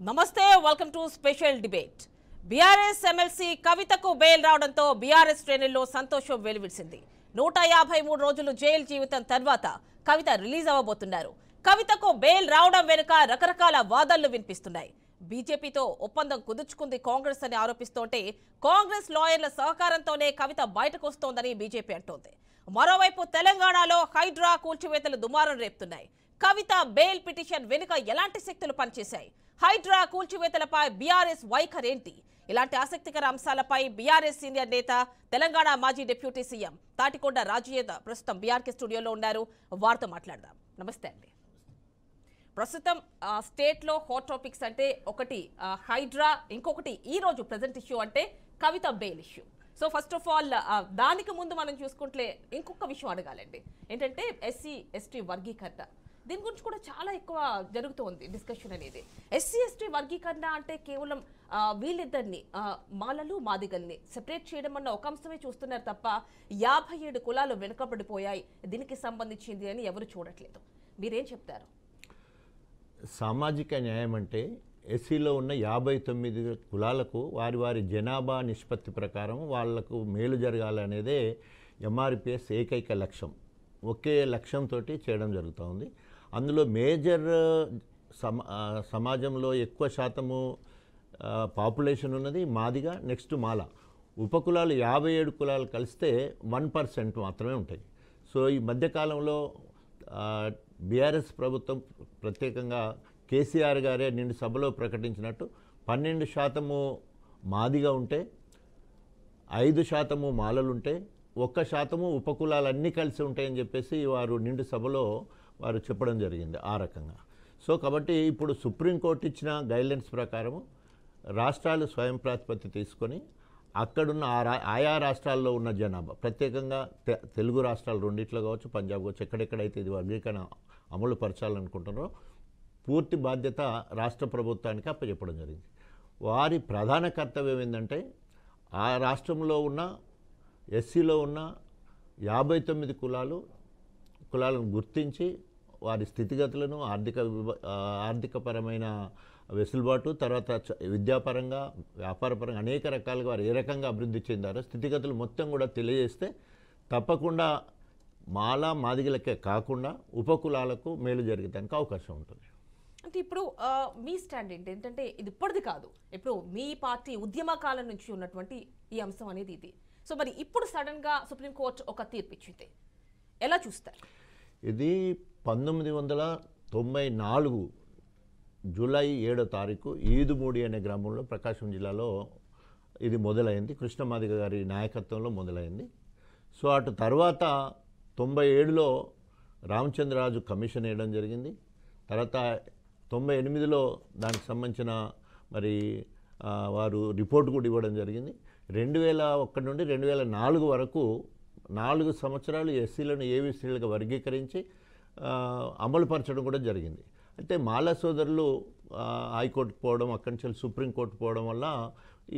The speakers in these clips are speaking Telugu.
నమస్తే welcome to special debate BRS MLC కవితకు బెయిల్ రావడంతో బీఆర్ఎస్ శ్రేణుల్లో సంతోషం వెలువరించింది 153 రోజులు జైలు జీవితం తర్వాత కవిత రిలీజ్ అవ్వబోతున్నారు కవితకు బెయిల్ రావడం వెనుక రకరకాల వాదనలు వినిపిస్తున్నాయి బీజేపీతో ఒప్పందం కుదుర్చుకుంది కాంగ్రెస్ అని ఆరోపిస్తుంటే కాంగ్రెస్ లాయర్ల సహకారంతోనే కవిత బయటకు వస్తోందని బీజేపీ అంటోంది మరోవైపు తెలంగాణలో హైడ్రా కూల్చివేతలు దుమారం రేపుతున్నాయి కవిత బెయిల్ పిటిషన్ వెనుక ఎలాంటి శక్తులు పనిచేశాయి హైడ్రా కూల్చివేతలపై బీఆర్ఎస్ వైఖరేంటి ఇలాంటి ఆసక్తికర అంశాలపై బీఆర్ఎస్ సీనియర్ నేత తెలంగాణ మాజీ డిప్యూటీ సీఎం తాటికొండ రాజయ్య ప్రస్తుతం బీఆర్కే స్టూడియోలో ఉన్నారు వారితో మాట్లాడదాం నమస్తే అండి ప్రస్తుతం స్టేట్లో హాట్ టాపిక్స్ అంటే ఒకటి హైడ్రా ఇంకొకటి ఈ రోజు ప్రెజెంట్ ఇష్యూ అంటే Kavitha bail issue so first of all దానికి ముందు మనం చూసుకుంటే ఇంకొక విషయం అడగాలండి ఏంటంటే ఎస్సీ ఎస్టీ వర్గీకరణ దీని గురించి కూడా చాలా ఎక్కువ జరుగుతోంది డిస్కషన్ అనేది ఎస్సీ ఎస్టీ వర్గీకరణ అంటే కేవలం వీళ్ళిద్దరిని మాలలు మాదిగల్ని సెపరేట్ చేయడం అన్న ఒక అంశమే చూస్తున్నారు తప్ప 57 కులాలు వెనుకబడిపోయాయి దీనికి సంబంధించింది అని ఎవరు చూడట్లేదు మీరేం చెప్తారు సామాజిక న్యాయం అంటే ఎస్సీలో ఉన్న 59 కులాలకు వారి వారి జనాభా నిష్పత్తి ప్రకారం వాళ్లకు మేలు జరగాలనేదే ఎంఆర్పిఎస్ ఏకైక లక్ష్యం ఒకే లక్ష్యంతో చేయడం జరుగుతూ ఉంది అందులో మేజర్ సమాజంలో ఎక్కువ శాతము పాపులేషన్ ఉన్నది మాదిగా నెక్స్ట్ మాల ఉపకులాలు 57 కులాలు కలిస్తే 1% మాత్రమే ఉంటాయి సో ఈ మధ్యకాలంలో బీఆర్ఎస్ ప్రభుత్వం ప్రత్యేకంగా కేసీఆర్ గారే నిండు సభలో ప్రకటించినట్టు 12% మాదిగా ఉంటే 5% మాలలుంటే 1% ఉపకులాలన్నీ కలిసి ఉంటాయని చెప్పేసి వారు నిండు సభలో వారు చెప్పడం జరిగింది ఆ రకంగా సో కాబట్టి ఇప్పుడు సుప్రీంకోర్టు ఇచ్చిన గైడ్లైన్స్ ప్రకారం రాష్ట్రాలు స్వయం ప్రాతిపత్తి తీసుకొని అక్కడున్న ఆయా రాష్ట్రాల్లో ఉన్న జనాభా ప్రత్యేకంగా తెలుగు రాష్ట్రాలు రెండిట్లో కావచ్చు పంజాబ్ కావచ్చు ఎక్కడెక్కడైతే ఇది వర్గీకరణ అమలు పరచాలనుకుంటున్నారో పూర్తి బాధ్యత రాష్ట్ర ప్రభుత్వానికి అప్పచెప్పడం జరిగింది వారి ప్రధాన కర్తవ్యం ఏంటంటే ఆ రాష్ట్రంలో ఉన్న ఎస్సీలో ఉన్న 59 కులాలను గుర్తించి వారి స్థితిగతులను ఆర్థికపరమైన వెసులుబాటు తర్వాత విద్యాపరంగా వ్యాపారపరంగా అనేక రకాలుగా వారు ఏ రకంగా అభివృద్ధి చెందారో స్థితిగతులు మొత్తం కూడా తెలియజేస్తే తప్పకుండా మాల మాదిగలకే కాకుండా ఉపకులాలకు మేలు జరగడానికి అవకాశం ఉంటుంది అంటే ఇప్పుడు మీ స్టాండ్ ఏంటంటే ఇది ఇప్పటిది కాదు ఇప్పుడు మీ పార్టీ ఉద్యమ కాలం నుంచి ఉన్నటువంటి ఈ అంశం అనేది ఇది సో మరి ఇప్పుడు సడన్గా సుప్రీంకోర్టు ఒక తీర్పు ఇచ్చింది ఎలా చూస్తారు ఇది 1994 జూలై 7వ తారీఖు ఈదుమూడి అనే గ్రామంలో ప్రకాశం జిల్లాలో ఇది మొదలైంది కృష్ణమాదిగ గారి నాయకత్వంలో మొదలైంది సో అటు తర్వాత 97లో రామచంద్రరాజు కమిషన్ వేయడం జరిగింది తర్వాత 98లో దానికి సంబంధించిన మరి వారు రిపోర్ట్ కూడా ఇవ్వడం జరిగింది 2001 నుండి 2004 వరకు 4 సంవత్సరాలు ఎస్సీలను ఏబీసీలుగా వర్గీకరించి అమలుపరచడం కూడా జరిగింది అయితే మాల సోదరులు హైకోర్టుకు పోవడం అక్కడి నుంచి సుప్రీంకోర్టు పోవడం వల్ల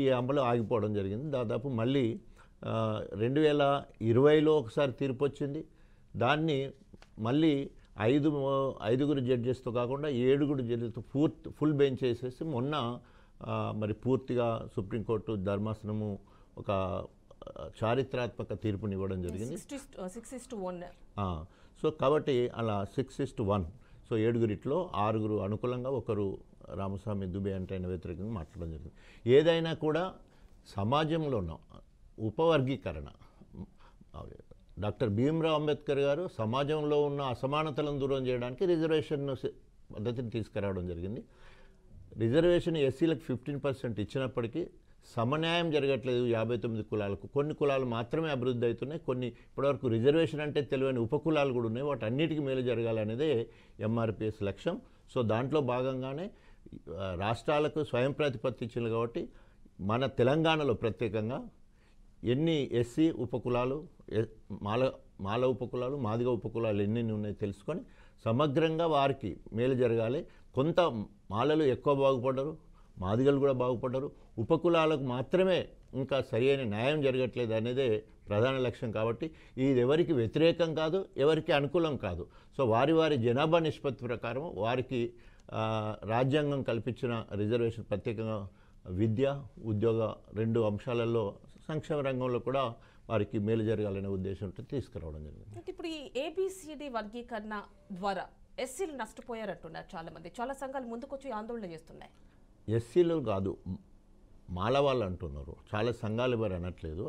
ఈ అమలు ఆగిపోవడం జరిగింది దాదాపు మళ్ళీ 2020లో ఒకసారి తీర్పు వచ్చింది దాన్ని మళ్ళీ 5 జడ్జెస్తో కాకుండా 7 జడ్జెస్తో ఫుల్ బెంచ్ చేసేసి మొన్న మరి పూర్తిగా సుప్రీంకోర్టు ధర్మాసనము ఒక చారిత్రాత్మక తీర్పునివ్వడం జరిగింది 6:1 సో కాబట్టి అలా 6:1 సో 7 అనుకూలంగా ఒకరు రామస్వామి దుబే అంటే ఆయన వ్యతిరేకంగా మాట్లాడడం జరిగింది ఏదైనా కూడా సమాజంలో ఉన్న ఉపవర్గీకరణ డాక్టర్ భీమ్రావ్ అంబేద్కర్ గారు సమాజంలో ఉన్న అసమానతలను దూరం చేయడానికి రిజర్వేషన్ పద్ధతిని తీసుకురావడం జరిగింది రిజర్వేషన్ ఎస్సీలకు 15% ఇచ్చినప్పటికీ సమన్యాయం జరగట్లేదు 59 కులాలకు కొన్ని కులాలు మాత్రమే అభివృద్ధి అవుతున్నాయి కొన్ని ఇప్పటివరకు రిజర్వేషన్ అంటే తెలియని ఉపకులాలు కూడా ఉన్నాయి వాటి అన్నిటికీ మేలు జరగాలనేదే ఎంఆర్పిఎస్ లక్ష్యం సో దాంట్లో భాగంగానే రాష్ట్రాలకు స్వయం ప్రతిపత్తి ఇచ్చింది కాబట్టి మన తెలంగాణలో ప్రత్యేకంగా ఎన్ని ఎస్సీ ఉపకులాలు మాల ఉపకులాలు మాదిగ ఉపకులాలు ఎన్ని ఉన్నాయో తెలుసుకొని సమగ్రంగా వారికి మేలు జరగాలి కొంత మాలలు ఎక్కువ బాగుపడ్డారు మాదిగలు కూడా బాగుపడ్డారు ఉపకులాలకు మాత్రమే ఇంకా సరి అయిన న్యాయం జరగట్లేదు అనేదే ప్రధాన లక్ష్యం కాబట్టి ఇది ఎవరికి వ్యతిరేకం కాదు ఎవరికి అనుకూలం కాదు సో వారి వారి జనాభా నిష్పత్తి ప్రకారం వారికి రాజ్యాంగం కల్పించిన రిజర్వేషన్ ప్రత్యేకంగా విద్య ఉద్యోగ 2 అంశాలలో సంక్షేమ రంగంలో కూడా వారికి మేలు జరగాలనే ఉద్దేశంతో తీసుకురావడం జరిగింది. అంటే ఇప్పుడు ఈ ఏబిసిడి వర్గీకరణ ద్వారా ఎస్సీలు నష్టపోయారంటున్నారు చాలామంది. చాలా సంఘాలు ముందుకొచ్చి ఆందోళన చేస్తున్నాయి. ఎస్సీలు కాదు, మాల వాళ్ళు అంటున్నారు. చాలా సంఘాలు ఎవరు అనట్లేదు.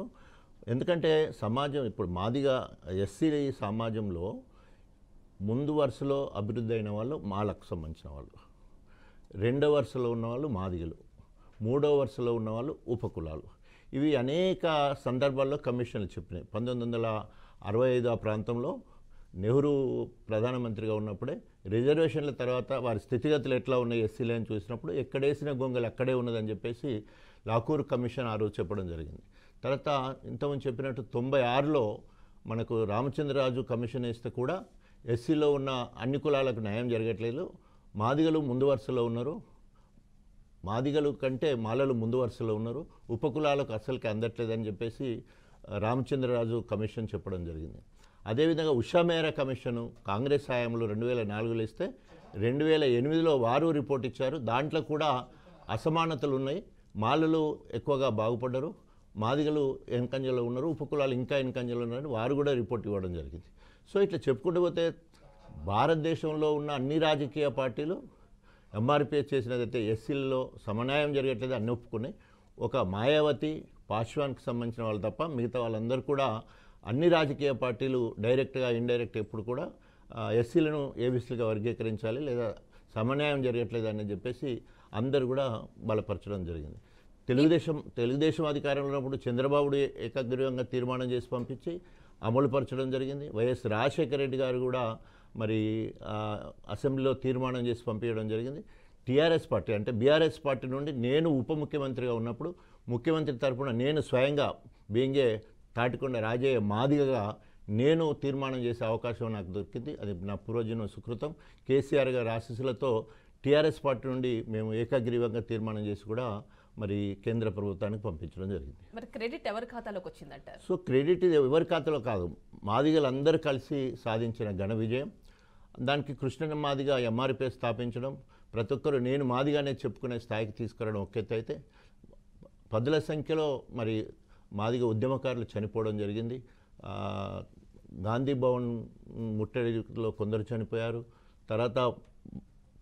ఎందుకంటే సమాజం ఇప్పుడు మాదిగా ఎస్సీ సమాజంలో ముందు వరుసలో అభివృద్ధి అయిన వాళ్ళు మాలకు సంబంధించిన వాళ్ళు, 2వ వరుసలో ఉన్నవాళ్ళు మాదిగలు, 3వ వరుసలో ఉన్నవాళ్ళు ఉపకులాలు. ఇవి అనేక సందర్భాల్లో కమిషన్లు చెప్పినాయి. 1965 ఆ ప్రాంతంలో నెహ్రూ ప్రధానమంత్రిగా ఉన్నప్పుడే రిజర్వేషన్ల తర్వాత వారి స్థితిగతులు ఎట్లా ఉన్నాయి ఎస్సీలు అని చూసినప్పుడు ఎక్కడేసిన గొంగలు అక్కడే ఉన్నదని చెప్పేసి లాకూర్ కమిషన్ ఆ రోజు చెప్పడం జరిగింది. తర్వాత ఇంతకుముందు చెప్పినట్టు 96లో మనకు రామచంద్రరాజు కమిషన్ వేస్తే కూడా ఎస్సీలో ఉన్న అన్ని కులాలకు న్యాయం జరగట్లేదు, మాదిగలు ముందు వరుసలో ఉన్నారు, మాదిగలు కంటే మాలలు ముందు వరుసలో ఉన్నారు, ఉపకులాలకు అసలుకి అందట్లేదని చెప్పేసి రామచంద్రరాజు కమిషన్ చెప్పడం జరిగింది. అదేవిధంగా ఉషా మేరా కమిషను కాంగ్రెస్ హయాంలో 2004లో ఇస్తే 2008లో వారు రిపోర్ట్ ఇచ్చారు. దాంట్లో కూడా అసమానతలు ఉన్నాయి, మాలలు ఎక్కువగా బాగుపడ్డారు, మాదిగలు వెనుకంజలో ఉన్నారు, ఉపకులాలు ఇంకా వెనుకంజలో ఉన్నారని వారు కూడా రిపోర్ట్ ఇవ్వడం జరిగింది. సో ఇట్లా చెప్పుకుంటూ పోతే భారతదేశంలో ఉన్న అన్ని రాజకీయ పార్టీలు ఎంఆర్పిఎస్ చేసినదైతే ఎస్సీలలో సమన్యాయం జరగట్లేదు అన్ని ఒప్పుకున్నాయి. ఒక మాయావతి పాశ్వాన్కి సంబంధించిన వాళ్ళు తప్ప మిగతా వాళ్ళందరూ కూడా అన్ని రాజకీయ పార్టీలు డైరెక్ట్గా ఇండైరెక్ట్ ఎప్పుడు కూడా ఎస్సీలను ఏబీసీలుగా వర్గీకరించాలి లేదా సమన్యాయం జరగట్లేదు అని చెప్పేసి అందరూ కూడా బలపరచడం జరిగింది. తెలుగుదేశం అధికారంలో ఉన్నప్పుడు చంద్రబాబు ఏకగ్రీవంగా తీర్మానం చేసి పంపించి అమలుపరచడం జరిగింది. వైఎస్ రాజశేఖర రెడ్డి గారు కూడా మరి అసెంబ్లీలో తీర్మానం చేసి పంపించడం జరిగింది. టీఆర్ఎస్ పార్టీ అంటే బీఆర్ఎస్ పార్టీ నుండి నేను ఉప ముఖ్యమంత్రిగా ఉన్నప్పుడు ముఖ్యమంత్రి తరఫున నేను స్వయంగా బీయింగే తాటికొండ రాజయ్య మాదిగగా నేను తీర్మానం చేసే అవకాశం నాకు దొరికింది. అది నా పూర్వజన్మ సుకృతం. కేసీఆర్ గారి ఆశీస్సులతో టీఆర్ఎస్ పార్టీ నుండి మేము ఏకగ్రీవంగా తీర్మానం చేసి కూడా మరి కేంద్ర ప్రభుత్వానికి పంపించడం జరిగింది. మరి క్రెడిట్ ఎవరి ఖాతాలోకి వచ్చిందంటారు? సో క్రెడిట్ ఇది ఎవరి ఖాతాలో కాదు, మాదిగలందరూ కలిసి సాధించిన ఘన విజయం. దానికి కృష్ణ మాదిగా ఎంఆర్పీ స్థాపించడం, ప్రతి ఒక్కరు నేను మాదిగానే చెప్పుకునే స్థాయికి తీసుకురావడం ఒక ఎత్తు అయితే, 10ల సంఖ్యలో మరి మాదిగ ఉద్యమకారులు చనిపోవడం జరిగింది. గాంధీ భవన్ ముట్టడిలో కొందరు చనిపోయారు. తర్వాత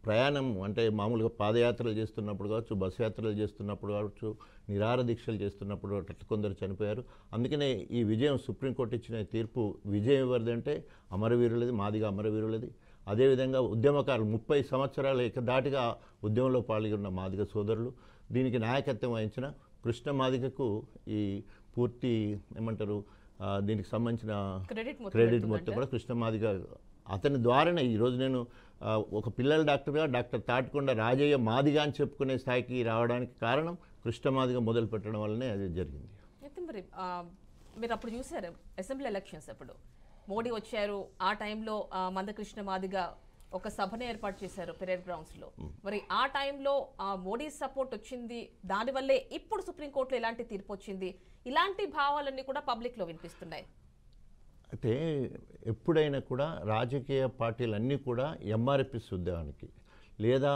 ప్రయాణం అంటే మామూలుగా పాదయాత్రలు చేస్తున్నప్పుడు కావచ్చు, బస్సు యాత్రలు చేస్తున్నప్పుడు కావచ్చు, నిరాహార దీక్షలు చేస్తున్నప్పుడు అట్లా కొందరు చనిపోయారు. అందుకనే ఈ విజయం సుప్రీంకోర్టు ఇచ్చిన తీర్పు విజయం ఎవరిదంటే అమరవీరులది, మాదిగా అమరవీరులది. అదేవిధంగా ఉద్యమకారులు 30 సంవత్సరాలు ఏకదాటిగా ఉద్యమంలో పాల్గొన్న మాదిగ సోదరులు, దీనికి నాయకత్వం వహించిన కృష్ణ మాదిగకు ఈ పూర్తి ఏమంటారు దీనికి సంబంధించిన క్రెడిట్ మొత్తం కూడా కృష్ణ మాదిగ. అతని ద్వారానే ఈరోజు నేను ఒక పిల్లల డాక్టర్గా డాక్టర్ తాటికొండ రాజయ్య మాదిగా అని చెప్పుకునే స్థాయికి రావడానికి కారణం కృష్ణ మాదిగ మొదలు పెట్టడం వల్లనే అది జరిగింది. అయితే మరి మీరు అప్పుడు చూసారు అసెంబ్లీ ఎలక్షన్స్ అప్పుడు మోడీ వచ్చారు, ఆ టైంలో మందకృష్ణ మాదిగ ఒక సభను ఏర్పాటు చేశారు పెరేడ్ గ్రౌండ్స్లో. మరి ఆ టైంలో మోడీ సపోర్ట్ వచ్చింది, దానివల్లే ఇప్పుడు సుప్రీంకోర్టులో ఎలాంటి తీర్పు వచ్చింది, ఇలాంటి భావాలన్నీ కూడా పబ్లిక్లో వినిపిస్తున్నాయి. అయితే ఎప్పుడైనా కూడా రాజకీయ పార్టీలన్నీ కూడా ఎంఆర్పిఎస్ ఉద్యమానికి లేదా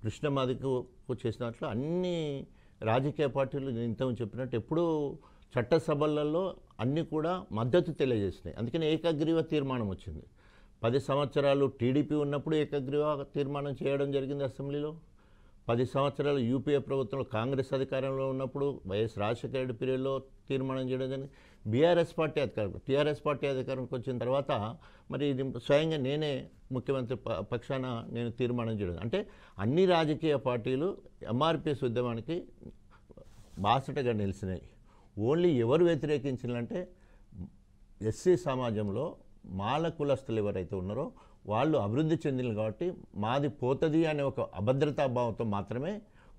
కృష్ణ మాదిగకు చేసినట్లు అన్ని రాజకీయ పార్టీలు ఇంతకు చెప్పినట్టు ఎప్పుడూ చట్టసభలలో అన్నీ కూడా మద్దతు తెలియజేసినాయి. అందుకని ఏకగ్రీవ తీర్మానం వచ్చింది. 10 సంవత్సరాలు టీడీపీ ఉన్నప్పుడు ఏకగ్రీవ తీర్మానం చేయడం జరిగింది అసెంబ్లీలో. 10 సంవత్సరాలు యూపీఏ ప్రభుత్వంలో కాంగ్రెస్ అధికారంలో ఉన్నప్పుడు వైఎస్ రాజశేఖర రెడ్డి పీరియడ్లో తీర్మానం చేయడం జరిగింది. టీఆర్ఎస్ పార్టీ అధికారంకి వచ్చిన తర్వాత మరి ఇది స్వయంగా నేనే ముఖ్యమంత్రి పక్షాన నేను తీర్మానం చేయడం. అంటే అన్ని రాజకీయ పార్టీలు ఎంఆర్పిఎస్ ఉద్యమానికి బాసటగా నిలిచినాయి. ఓన్లీ ఎవరు వ్యతిరేకించాలంటే ఎస్సీ సమాజంలో మాల కులస్తులు ఎవరైతే ఉన్నారో వాళ్ళు అభివృద్ధి చెందిన కాబట్టి మాది పోతుంది అనే ఒక అభద్రతాభావంతో మాత్రమే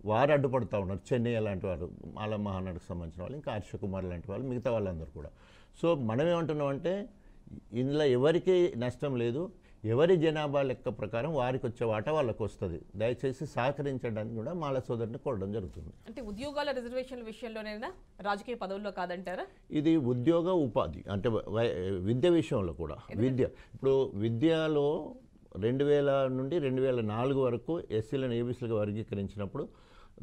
వారు అడ్డుపడుతూ ఉన్నారు. చెన్నై లాంటి వారు, మాల మహానాడుకు సంబంధించిన వాళ్ళు, ఇంకా హర్ష కుమార్ లాంటి వాళ్ళు, మిగతా వాళ్ళందరూ కూడా. సో మనం ఏమంటున్నామంటే ఇందులో ఎవరికి నష్టం లేదు, ఎవరి జనాభా లెక్క ప్రకారం వారికి వచ్చే వాటా వాళ్ళకు వస్తుంది, దయచేసి సహకరించడానికి కూడా మాల సోదరుని కోరడం జరుగుతుంది. అంటే ఉద్యోగాల రిజర్వేషన్ల విషయంలోనైనా రాజకీయ పదవుల్లో కాదంటారా? ఇది ఉద్యోగ ఉపాధి అంటే విద్య విషయంలో కూడా. విద్య ఇప్పుడు విద్యలో 2000 నుండి 2004 వరకు ఎస్సీలను ఏబీసీలుగా వర్గీకరించినప్పుడు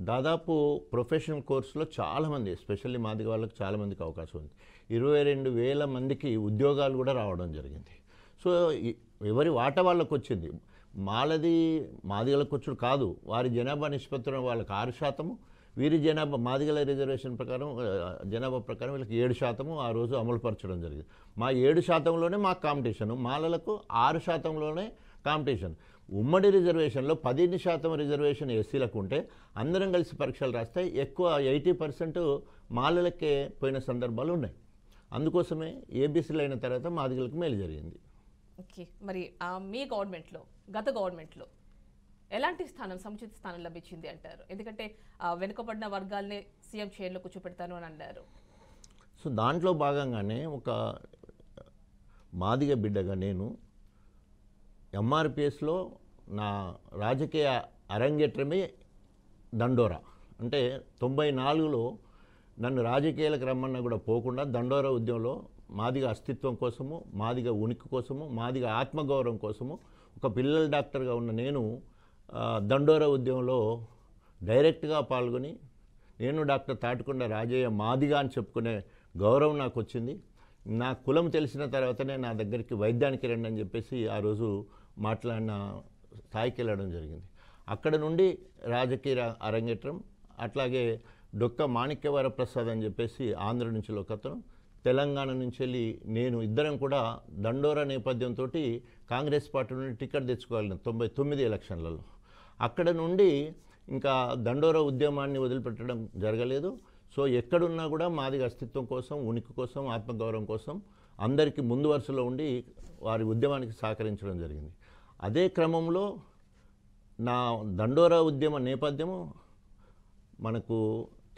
దాదాపు ప్రొఫెషనల్ కోర్సులో చాలామంది, ఎస్పెషల్లీ మాదిగ వాళ్ళకి చాలామందికి అవకాశం ఉంది. 22,000 మందికి ఉద్యోగాలు కూడా రావడం జరిగింది. సో ఎవరి వాటా వాళ్ళకు వచ్చింది. మాదిగలకు వచ్చుడు కాదు, వారి జనాభా నిష్పత్తిలో వాళ్ళకి 6%, వీరి జనాభా మాదిగల రిజర్వేషన్ ప్రకారం జనాభా ప్రకారం వీళ్ళకి 7% ఆ రోజు అమలుపరచడం జరిగింది. మా 7%లోనే మాకు కాంపిటీషన్, మాలలకు 6%లోనే కాంపిటీషన్. ఉమ్మడి రిజర్వేషన్లో 15% రిజర్వేషన్ ఎస్సీలకు ఉంటే అందరం కలిసి పరీక్షలు రాస్తే ఎక్కువ 80% మాలలకే పోయిన సందర్భాలు ఉన్నాయి. అందుకోసమే ఏబీసీలు అయిన తర్వాత మాదిగలకు మేలు జరిగింది. ఓకే, మరి మీ గవర్నమెంట్లో, గత గవర్నమెంట్లో ఎలాంటి స్థానం, సముచిత స్థానం లభించింది అంటారు? ఎందుకంటే వెనుకబడిన వర్గాల్ని సీఎం చైర్లో కూర్చోపెడతాను అని అన్నారు. సో దాంట్లో భాగంగానే ఒక మాదిగ బిడ్డగా నేను ఎంఆర్పిఎస్లో నా రాజకీయ అరంగేట్రమే దండోరా. అంటే 94లో నన్ను రాజకీయాలకు రమ్మన్నా కూడా పోకుండా దండోరా ఉద్యమంలో మాదిగ అస్తిత్వం కోసము, మాదిగ ఉనికి కోసము, మాదిగ ఆత్మగౌరవం కోసము ఒక పిల్లల డాక్టర్గా ఉన్న నేను దండోరా ఉద్యమంలో డైరెక్ట్గా పాల్గొని నేను డాక్టర్ తాటికొండ రాజయ్య మాదిగా అని చెప్పుకునే గౌరవం నాకు వచ్చింది. నా కులం తెలిసిన తర్వాతనే నా దగ్గరికి వైద్యానికి రండి అని చెప్పేసి ఆ రోజు మాట్లాడిన స్థాయికి వెళ్ళడం జరిగింది. అక్కడ నుండి రాజకీయ అరంగేట్రం. అట్లాగే డొక్క మాణిక్యవర ప్రసాద్ అని చెప్పేసి ఆంధ్ర నుంచి ఒకతను, తెలంగాణ నుంచి వెళ్ళి నేను, ఇద్దరం కూడా దండోరా నేపథ్యంతో కాంగ్రెస్ పార్టీ నుండి టికెట్ తెచ్చుకోగలిగిన 99 ఎలక్షన్లలో. అక్కడ నుండి ఇంకా దండోరా ఉద్యమాన్ని వదిలిపెట్టడం జరగలేదు. సో ఎక్కడున్నా కూడా మాదిగ అస్తిత్వం కోసం, ఉనికి కోసం, ఆత్మగౌరవం కోసం అందరికీ ముందు వరుసలో ఉండి వారి ఉద్యమానికి సహకరించడం జరిగింది. అదే క్రమంలో నా దండోరా ఉద్యమ నేపథ్యము మనకు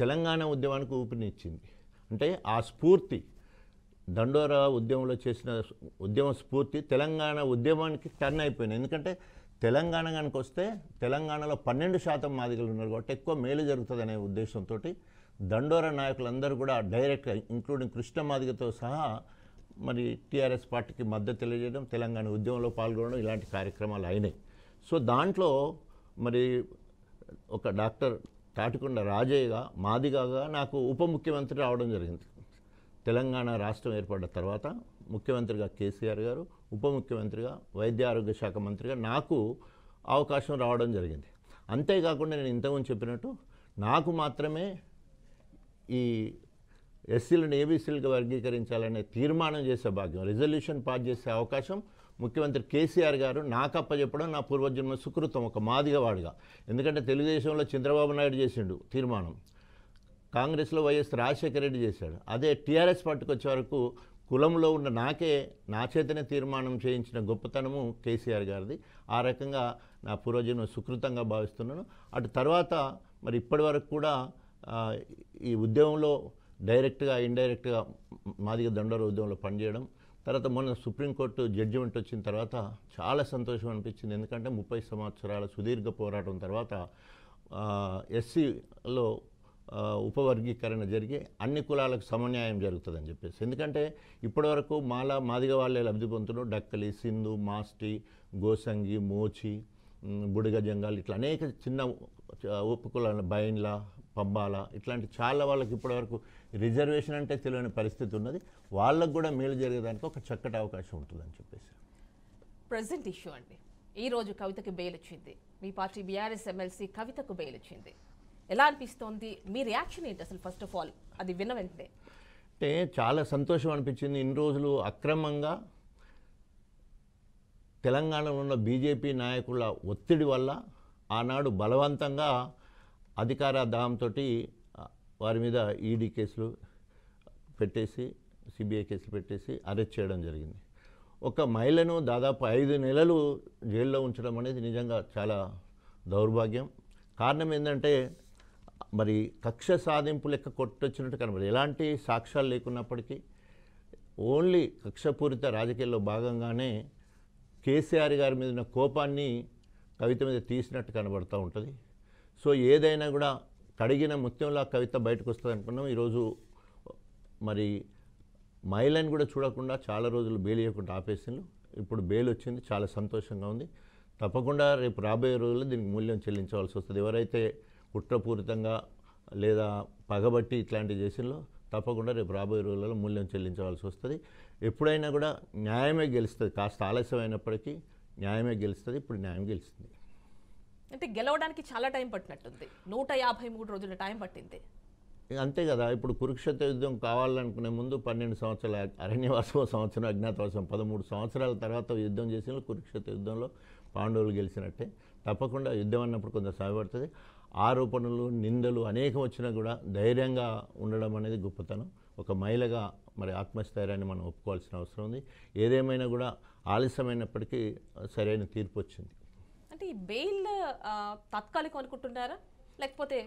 తెలంగాణ ఉద్యమానికి ఊపిరినిచ్చింది. అంటే ఆ స్ఫూర్తి, దండోరా ఉద్యమంలో చేసిన ఉద్యమ స్ఫూర్తి తెలంగాణ ఉద్యమానికి టర్న్ అయిపోయింది. ఎందుకంటే తెలంగాణ కనుక వస్తే తెలంగాణలో 12% మాదిగలు ఉన్నారు కాబట్టి ఎక్కువ మేలు జరుగుతుందనే ఉద్దేశంతో దండోరా నాయకులందరూ కూడా డైరెక్ట్గా, ఇంక్లూడింగ్ కృష్ణ మాదిగతో సహా మరి టీఆర్ఎస్ పార్టీకి మద్దతు తెలియజేయడం, తెలంగాణ ఉద్యమంలో పాల్గొనడం, ఇలాంటి కార్యక్రమాలు అయినాయి. సో దాంట్లో మరి ఒక డాక్టర్ తాటికొండ రాజయ్యగా మాదిగగా నాకు ఉప ముఖ్యమంత్రి రావడం జరిగింది. తెలంగాణ రాష్ట్రం ఏర్పడ్డ తర్వాత ముఖ్యమంత్రిగా కేసీఆర్ గారు, ఉప ముఖ్యమంత్రిగా, వైద్య ఆరోగ్య శాఖ మంత్రిగా నాకు అవకాశం రావడం జరిగింది. అంతేకాకుండా నేను ఇంతకుముందు చెప్పినట్టు నాకు మాత్రమే ఈ ఎస్సీలను ఏబీసీలుగా వర్గీకరించాలనే తీర్మానం చేసే భాగ్యం, రిజల్యూషన్ పాస్ చేసే అవకాశం ముఖ్యమంత్రి కేసీఆర్ గారు నాకు అప్పచెప్పడం నా పూర్వజన్మ సుకృతం, ఒక మాదిగవాడిగా. ఎందుకంటే తెలుగుదేశంలో చంద్రబాబు నాయుడు చేసిండు తీర్మానం, కాంగ్రెస్లో వైఎస్ రాజశేఖర రెడ్డి చేశాడు. అదే టీఆర్ఎస్ పార్టీకి వచ్చే వరకు కులంలో ఉన్న నాకే, నా చేతనే తీర్మానం చేయించిన గొప్పతనము కేసీఆర్ గారిది. ఆ రకంగా నా పూర్వజన్మ సుకృతంగా భావిస్తున్నాను. అటు తర్వాత మరి ఇప్పటి వరకు కూడా ఈ ఉద్యమంలో డైరెక్ట్గా, ఇండైరెక్ట్గా మాదిగ దండోరా ఉద్యమంలో పనిచేయడం, తర్వాత మొన్న సుప్రీంకోర్టు జడ్జిమెంట్ వచ్చిన తర్వాత చాలా సంతోషం అనిపించింది. ఎందుకంటే 30 సంవత్సరాల సుదీర్ఘ పోరాటం తర్వాత ఎస్సీలో ఉపవర్గీకరణ జరిగి అన్ని కులాలకు సమన్యాయం జరుగుతుందని చెప్పేసి. ఎందుకంటే ఇప్పటివరకు మాదిగ వాళ్ళే లబ్ధి పొందుతున్నారు. డక్కలి, సింధు, మాస్టి, గోసంగి, మోచి, బుడిగ జంగాల్, ఇట్లా అనేక చిన్న ఉపకులాల, బైన్ల, పంబాల, ఇట్లాంటి చాలా వాళ్ళకి ఇప్పటివరకు రిజర్వేషన్ అంటే తెలియని పరిస్థితి ఉన్నది. వాళ్ళకు కూడా మేలు జరిగేదానికి ఒక చక్కటి అవకాశం ఉంటుందని చెప్పేసి. ప్రెసెంట్ ఇష్యూ అండి, ఈరోజు కవితకి బెయిల్ వచ్చింది. మీ పార్టీ బీఆర్ఎస్ ఎమ్మెల్సీ కవితకు బెయిల్ వచ్చింది. ఎలా అనిపిస్తోంది? మీ రియాక్షన్ ఏంటి అసలు? ఫస్ట్ ఆఫ్ ఆల్ అది విన్న వెంటనే అంటే చాలా సంతోషం అనిపించింది. ఇన్ని రోజులు అక్రమంగా తెలంగాణలో ఉన్న బీజేపీ నాయకుల ఒత్తిడి వల్ల ఆనాడు బలవంతంగా అధికార దాహంతో వారి మీద ఈడీ కేసులు పెట్టేసి, సిబిఐ కేసులు పెట్టేసి అరెస్ట్ చేయడం జరిగింది. ఒక మహిళను దాదాపు 5 నెలలు జైల్లో ఉంచడం అనేది నిజంగా చాలా దౌర్భాగ్యం. కారణం ఏంటంటే మరి కక్ష సాధింపు లెక్క కొట్టొచ్చినట్టు కనబడి, ఎలాంటి సాక్ష్యాలు లేకున్నప్పటికీ ఓన్లీ కక్షపూరిత రాజకీయాల్లో భాగంగానే కేసీఆర్ గారి మీద ఉన్న కోపాన్ని కవిత మీద తీసినట్టు కనబడుతూ ఉంటుంది. సో ఏదైనా కూడా కడిగిన ముత్యంలా కవిత బయటకు వస్తుంది అనుకున్నాం. ఈరోజు మరి మహిళని కూడా చూడకుండా చాలా రోజులు బెయిల్ ఇవ్వకుండా ఆపేసిండ్రు. ఇప్పుడు బెయిల్ వచ్చింది, చాలా సంతోషంగా ఉంది. తప్పకుండా రేపు రాబోయే రోజుల్లో దీనికి మూల్యం చెల్లించవలసి వస్తుంది. ఎవరైతే కుట్రపూరితంగా లేదా పగబట్టి ఇట్లాంటివి చేసిందో తప్పకుండా రేపు రాబోయే రోజులలో మూల్యం చెల్లించవలసి వస్తుంది. ఎప్పుడైనా కూడా న్యాయమే గెలుస్తుంది. కాస్త ఆలస్యం అయినప్పటికీ న్యాయమే గెలుస్తుంది. ఇప్పుడు న్యాయం గెలుస్తుంది. అంటే గెలవడానికి చాలా టైం పట్టినట్టుంది. 153 రోజుల టైం పట్టింది. అంతే కదా. ఇప్పుడు కురుక్షేత్ర యుద్ధం కావాలనుకునే ముందు 12 సంవత్సరాల అరణ్యవాసం, సంవత్సరం అజ్ఞాతవాసం, 13 సంవత్సరాల తర్వాత యుద్ధం చేసిన కురుక్షేత్ర యుద్ధంలో పాండవులు గెలిచినట్టే. తప్పకుండా యుద్ధం అన్నప్పుడు కొంత సహాయపడుతుంది. ఆరోపణలు, నిందలు అనేకం వచ్చినా కూడా ధైర్యంగా ఉండడం అనేది గొప్పతనం. ఒక మహిళగా మరి ఆత్మస్థైర్యాన్ని మనం ఒప్పుకోవాల్సిన అవసరం ఉంది. ఏదేమైనా కూడా ఆలస్యమైనప్పటికీ సరైన తీర్పు వచ్చింది. అంటే ఈ బెయిల్ తాత్కాలికం అనుకుంటున్నారా, లేకపోతే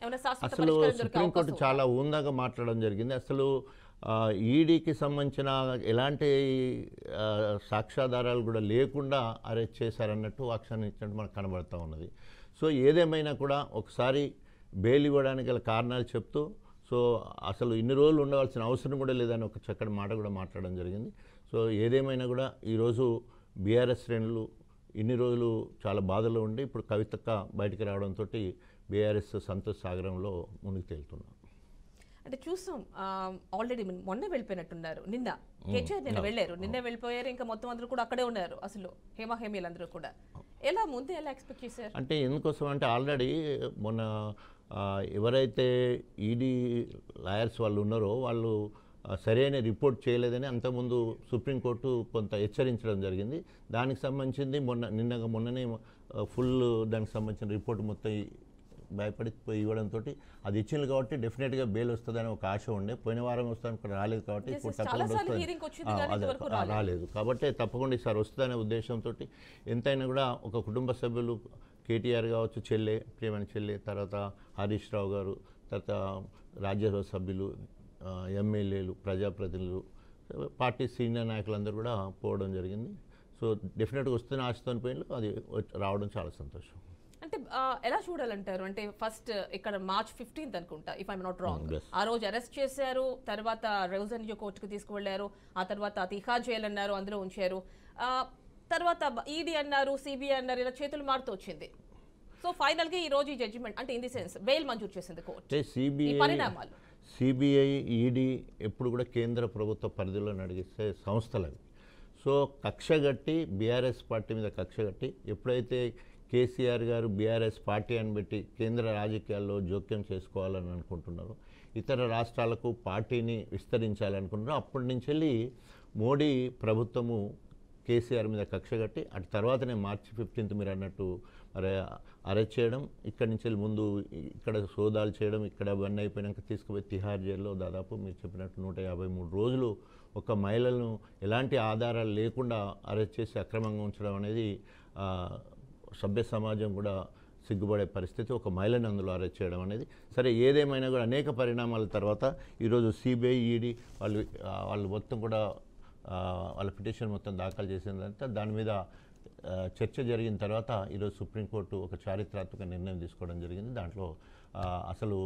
ఏమైనా శాశ్వత అసలు పరిష్కారం దొరికే సుప్రీంకోర్టు అవకాశం చాలా ఊందాగా మాట్లాడడం జరిగింది. అసలు ఈడీకి సంబంధించిన ఎలాంటి సాక్ష్యాధారాలు కూడా లేకుండా అరెస్ట్ చేశారన్నట్టు వ్యాఖ్యానించినట్టు మనకు కనబడుతూ ఉన్నది. సో ఏదేమైనా కూడా ఒకసారి బెయిల్ ఇవ్వడానికి గల కారణాలు చెప్తూ, సో అసలు ఇన్ని రోజులు ఉండవలసిన అవసరం కూడా లేదని ఒక చక్కటి మాట కూడా మాట్లాడడం జరిగింది. సో ఏదేమైనా కూడా ఈరోజు బీఆర్ఎస్ శ్రేణులు ఇన్ని రోజులు చాలా బాధలో ఉండి ఇప్పుడు కవితక్క బయటికి రావడంతో బీఆర్ఎస్ సంతోష సాగరంలో మునిగి తేలుతున్నారు. అంటే చూసాం ఆల్రెడీ మొన్న వెళ్ళిపోయినట్టున్నారు. నిన్న కేటీఆర్ నిన్న వెళ్ళారు, నిన్న వెళ్ళిపోయారు. ఇంకా మొత్తం అందరూ కూడా అక్కడే ఉన్నారు. అసలు హేమీలందరూ కూడా ఎలా ముందే ఎలా ఎక్స్పెక్ట్ చేశారు? అంటే ఎందుకోసం అంటే ఆల్రెడీ మొన్న ఎవరైతే ఈడీ లాయర్స్ వాళ్ళు ఉన్నారో వాళ్ళు సరైన రిపోర్ట్ చేయలేదని అంతకుముందు సుప్రీంకోర్టు కొంత హెచ్చరించడం జరిగింది. దానికి సంబంధించింది మొన్ననే ఫుల్ దానికి సంబంధించిన రిపోర్ట్ మొత్తం భయపడిపోయి ఇవ్వడంతో అది ఇచ్చింది కాబట్టి డెఫినెట్గా బెయిల్ వస్తుందని ఒక ఆశ ఉండే. పోయిన వారం వస్తుంది రాలేదు కాబట్టి ఇప్పుడు తప్పకుండా రాలేదు కాబట్టి తప్పకుండా ఈసారి వస్తుందనే ఉద్దేశంతో ఎంతైనా కూడా ఒక కుటుంబ సభ్యులు కేటీఆర్ కావచ్చు, చెల్లె, ప్రియమైన చెల్లె, తర్వాత హరీష్ రావు గారు, తర్వాత రాజ్యసభ సభ్యులు, ఎమ్మెల్యేలు, ప్రజాప్రతినిధులు, పార్టీ సీనియర్ నాయకులందరూ కూడా పోవడం జరిగింది. సో డెఫినెట్గా వస్తున్న ఆశతో పోయిన అది రావడం చాలా సంతోషం. అంటే ఎలా చూడాలంటారు? అంటే ఫస్ట్ ఇక్కడ March 15th అనుకుంటా, ఇఫ్ ఐఎమ్ నాట్ రాంగ్, ఆ రోజు అరెస్ట్ చేశారు. తర్వాత రెవెన్యూ కోర్టుకు తీసుకువెళ్లారు. ఆ తర్వాత తిహార్ జైలు అన్నారు, అందులో ఉంచారు. తర్వాత ఈడీ అన్నారు, సిబిఐ అన్నారు, ఇలా చేతులు మారుతూ వచ్చింది. సో ఫైనల్గా ఈ రోజు ఈ జడ్జిమెంట్ అంటే ఇన్ ది సెన్స్ బెయిల్ మంజూరు చేసింది కోర్టు. పరిణామాలు సిబిఐ, ఈడీ ఎప్పుడు కూడా కేంద్ర ప్రభుత్వ పరిధిలో నడిగిస్తే సంస్థలు. సో కక్షగట్టి బీఆర్ఎస్ పార్టీ మీద కక్షగట్టి ఎప్పుడైతే కేసీఆర్ గారు బీఆర్ఎస్ పార్టీ అని పెట్టి కేంద్ర రాజకీయాల్లో జోక్యం చేసుకోవాలని అనుకుంటున్నారు, ఇతర రాష్ట్రాలకు పార్టీని విస్తరించాలనుకుంటున్నారు, అప్పటి నుంచి వెళ్ళి మోడీ ప్రభుత్వము కేసీఆర్ మీద కక్షగట్టి అటు తర్వాతనే March 15th మీరు అన్నట్టు అరెస్ట్ చేయడం, ఇక్కడి నుంచి ముందు ఇక్కడ సోదాలు చేయడం, ఇక్కడ అవన్నీ అయిపోయినాక తీసుకుపోయి తిహార్ జైల్లో దాదాపు మీరు చెప్పినట్టు 153 రోజులు ఒక మహిళలను ఎలాంటి ఆధారాలు లేకుండా అరెస్ట్ చేసి అక్రమంగా ఉంచడం అనేది సభ్య సమాజం కూడా సిగ్గుపడే పరిస్థితి. ఒక మహిళను అందులో అరెస్ట్ చేయడం అనేది. సరే ఏదేమైనా కూడా అనేక పరిణామాల తర్వాత ఈరోజు సిబిఐ, ఈడీ వాళ్ళు మొత్తం కూడా వాళ్ళ పిటిషన్ మొత్తం దాఖలు చేసిందంటే దాని మీద చర్చ జరిగిన తర్వాత ఈరోజు సుప్రీంకోర్టు ఒక చారిత్రాత్మక నిర్ణయం తీసుకోవడం జరిగింది. దాంట్లో అసలు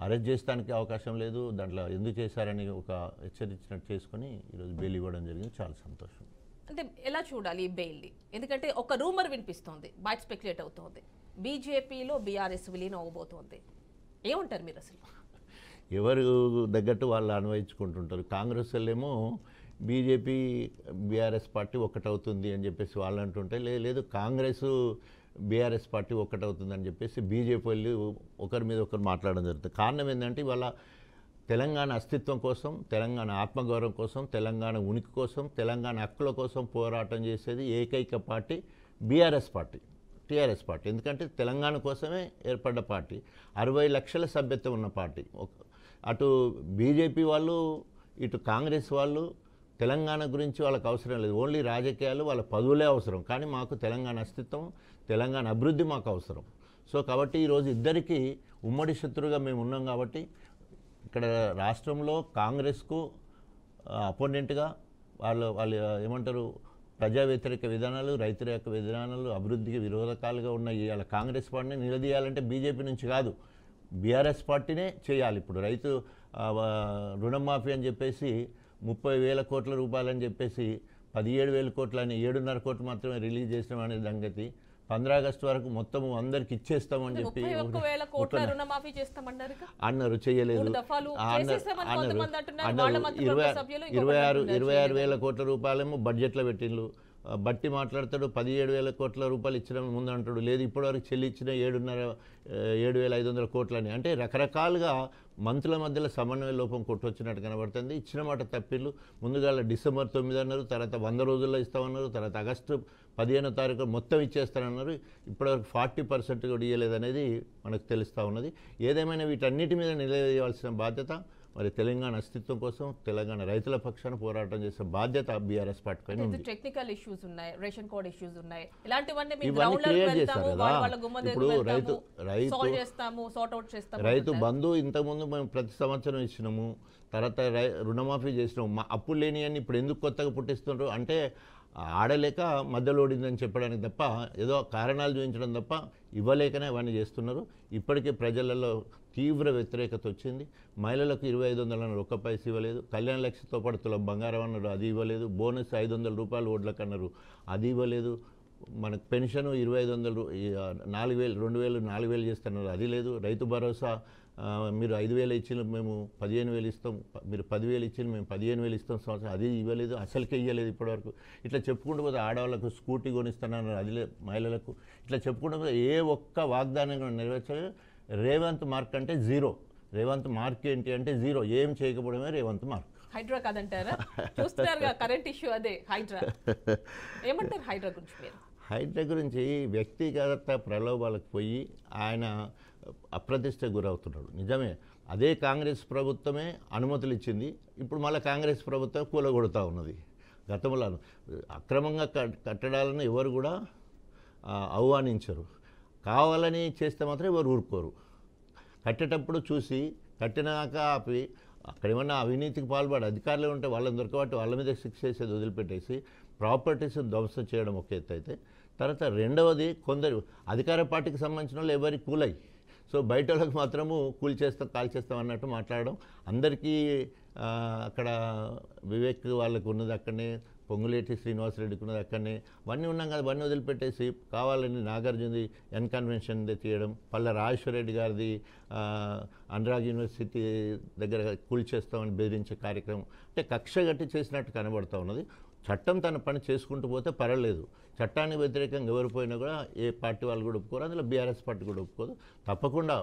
అరెస్ట్ చేసడానికి అవకాశం లేదు, దాంట్లో ఎందుకు చేశారని ఒక హెచ్చరించినట్టు చేసుకొని ఈరోజు బెయిల్ ఇవ్వడం జరిగింది. చాలా సంతోషం. అంటే ఎలా చూడాలి ఈ బెయిల్ని? ఎందుకంటే ఒక రూమర్ వినిపిస్తోంది, బయట స్పెక్యులేట్ అవుతోంది, బీజేపీలో బీఆర్ఎస్ విలీనం అవ్వబోతోంది. ఏమంటారు మీరు? అసలు ఎవరు తగ్గట్టు వాళ్ళు అన్వయించుకుంటుంటారు. కాంగ్రెస్ వాళ్ళేమో బీజేపీ బీఆర్ఎస్ పార్టీ ఒక్కటవుతుంది అని చెప్పేసి వాళ్ళు అంటుంటే, లేదు కాంగ్రెస్ బీఆర్ఎస్ పార్టీ ఒక్కటవుతుందని చెప్పేసి బీజేపీ వాళ్ళు ఒకరి మీద ఒకరు మాట్లాడడం జరుగుతుంది. కారణం ఏంటంటే ఇవాళ తెలంగాణ అస్తిత్వం కోసం, తెలంగాణ ఆత్మగౌరవం కోసం, తెలంగాణ ఉనికి కోసం, తెలంగాణ హక్కుల కోసం పోరాటం చేసేది ఏకైక party BRS party, TRS party. ఎందుకంటే తెలంగాణ కోసమే ఏర్పడ్డ పార్టీ, 60 లక్షల సభ్యత్వం ఉన్న పార్టీ. అటు బీజేపీ వాళ్ళు, ఇటు కాంగ్రెస్ వాళ్ళు తెలంగాణ గురించి వాళ్ళకి అవసరం లేదు, ఓన్లీ రాజకీయాలు, వాళ్ళ పదవులే అవసరం. కానీ మాకు తెలంగాణ అస్తిత్వం, తెలంగాణ అభివృద్ధి మాకు అవసరం. సో కాబట్టి ఈరోజు ఇద్దరికీ ఉమ్మడి శత్రువుగా మేము ఉన్నాం. కాబట్టి ఇక్కడ రాష్ట్రంలో కాంగ్రెస్కు అపోనెంట్గా వాళ్ళు ఏమంటారు, ప్రజా వ్యతిరేక విధానాలు, రైతు వ్యతిరేక విధానాలు, అభివృద్ధికి విరోధకాలుగా ఉన్న ఇవాళ కాంగ్రెస్ పార్టీని నిలదీయాలంటే బీజేపీ నుంచి కాదు, బీఆర్ఎస్ పార్టీనే చేయాలి. ఇప్పుడు రైతు రుణమాఫీ అని చెప్పేసి 30,000 కోట్ల రూపాయలని చెప్పేసి 17,000 కోట్లు అని 7.5 కోట్లు మాత్రమే రిలీజ్ చేసినాం అనే సంగతి 15 ఆగస్టు వరకు మొత్తం అందరికి ఇచ్చేస్తామని చెప్పి 31,000 కోట్ల రుణమాఫీ చేస్తామన్నారు అన్నారు, చేయలేదు. అన్నారు 26,000 కోట్ల రూపాయలేమో బడ్జెట్లో పెట్టిండ్రు. బట్టి మాట్లాడతాడు 17,000 కోట్ల రూపాయలు ఇచ్చిన ముందు అంటాడు, లేదు ఇప్పటివరకు చెల్లించిన 7,500 కోట్లని. అంటే రకరకాలుగా మంత్రుల మధ్యలో సమన్వయ లోపం కొట్టొచ్చినట్టు కనబడుతుంది. ఇచ్చిన మాట తప్పిళ్ళు. ముందుగా డిసెంబర్ 9 అన్నారు, తర్వాత 100 రోజుల్లో ఇస్తామన్నారు, తర్వాత ఆగస్టు 15వ తారీఖు మొత్తం ఇచ్చేస్తానన్నారు. ఇప్పటివరకు 40% కూడా ఇవ్వలేదనేది మనకు తెలుస్తూ ఉన్నది. ఏదేమైనా వీటన్నిటి మీద నిలవేయాల్సిన బాధ్యత మరి తెలంగాణ అస్తిత్వం కోసం తెలంగాణ రైతుల పక్షాన పోరాటం చేసే బాధ్యత బీఆర్ఎస్ పార్టీ పైన ఉంది. టెక్నికల్ ఇష్యూస్ ఉన్నాయి, రేషన్ కోడ్ ఇష్యూస్ ఉన్నాయి, ఇలాంటివన్నీ ఇవన్నీ క్లియర్ చేస్తారు కదా. ఇప్పుడు రైతు బంధు ఇంతకుముందు మేము ప్రతి సంవత్సరం ఇచ్చినాము, తర్వాత రుణమాఫీ చేసినాము. అప్పులు లేని అని ఇప్పుడు ఎందుకు కొత్తగా పుట్టిస్తున్నారు అంటే ఆడలేక మధ్యలో ఓడిందని చెప్పడానికి తప్ప, ఏదో కారణాలు చూపించడం తప్ప ఇవ్వలేకనే అవన్నీ చేస్తున్నారు. ఇప్పటికే ప్రజలలో తీవ్ర వ్యతిరేకత వచ్చింది. మహిళలకు 2,500 అన్నారు, ఒక్క పైసా ఇవ్వలేదు. కళ్యాణ లక్ష్యంతో పాటు తులం బంగారం అన్నారు, అది ఇవ్వలేదు. బోనస్ 500 రూపాయలు ఓట్లకు అన్నారు, అది ఇవ్వలేదు. మనకు పెన్షన్ 2,500 4,000 2,000 4,000 చేస్తున్నారు, అది లేదు. రైతు భరోసా మీరు 5,000 ఇచ్చిన మేము 15,000 ఇస్తాం, మీరు 10,000 ఇచ్చిన మేము 15,000 ఇస్తాం సంవత్సరం, అది ఇవ్వలేదు, అసలుకే ఇవ్వలేదు ఇప్పటివరకు. ఇట్లా చెప్పుకుంటూ పోతే ఆడవాళ్ళకు స్కూటీ కొనిస్తున్నారు, అది లేదు. మహిళలకు ఇట్లా చెప్పుకుంటూ పోతే ఏ ఒక్క వాగ్దానం నెరవేర్చలేదు. రేవంత్ మార్క్ అంటే జీరో. రేవంత్ మార్క్ ఏంటి అంటే జీరో, ఏం చేయకపోవడమే రేవంత్ మార్క్. హైడ్రా కాదంటారా? చూస్తున్నారు కరెంట్ ఇష్యూ అదే హైడ్రా. ఏమంటారు హైడ్రా గురించి మీరు? హైడ్రా గురించి వ్యక్తిగత ప్రలోభాలకు పోయి ఆయన అప్రతిష్ట గురవుతున్నాడు. నిజమే, అదే కాంగ్రెస్ ప్రభుత్వమే అనుమతులు ఇచ్చింది, ఇప్పుడు మళ్ళీ కాంగ్రెస్ ప్రభుత్వం కూలగొడుతూ ఉన్నది. గతంలో అక్రమంగా కట్టడాలను ఎవరు కూడా ఆహ్వానించరు, కావాలని చేస్తే మాత్రం ఎవరు ఊరుకోరు. కట్టేటప్పుడు చూసి కట్టినాక ఆపి అక్కడ ఏమన్నా అవినీతికి పాల్పడే అధికారులు ఉంటే వాళ్ళని దొరకబట్టి వాళ్ళ మీద శిక్ష చేసేది వదిలిపెట్టేసి ప్రాపర్టీస్ ధ్వంసం చేయడం ఒక ఎత్తు అయితే, తర్వాత రెండవది కొందరు అధికార పార్టీకి సంబంధించిన వాళ్ళు ఎవరి కూలై, సో బయట వాళ్ళకి మాత్రము కూల్ చేస్తాం కాల్ చేస్తాం అన్నట్టు మాట్లాడడం. అందరికీ అక్కడ వివేక్ వాళ్ళకు ఉన్నది అక్కడనే, పొంగులేటి శ్రీనివాసరెడ్డికి ఉన్నది అక్కడనే, అవన్నీ ఉన్నాం కదా, అవన్నీ వదిలిపెట్టేసి కావాలని నాగార్జునది కన్వెన్షన్ తీయడం, పల్ల రాజేశ్వరరెడ్డి గారిది అనురాగ్ యూనివర్సిటీ దగ్గర కూల్ చేస్తామని బెదిరించే కార్యక్రమం, అంటే కక్ష గట్టి చేసినట్టు కనబడుతూ ఉన్నది. చట్టం తన పని చేసుకుంటూ పోతే పర్వాలేదు, చట్టానికి వ్యతిరేకంగా ఎవరు పోయినా కూడా ఏ పార్టీ వాళ్ళు కూడా ఒప్పుకోరు, అందులో బీఆర్ఎస్ పార్టీ కూడా ఒప్పుకోదు. తప్పకుండా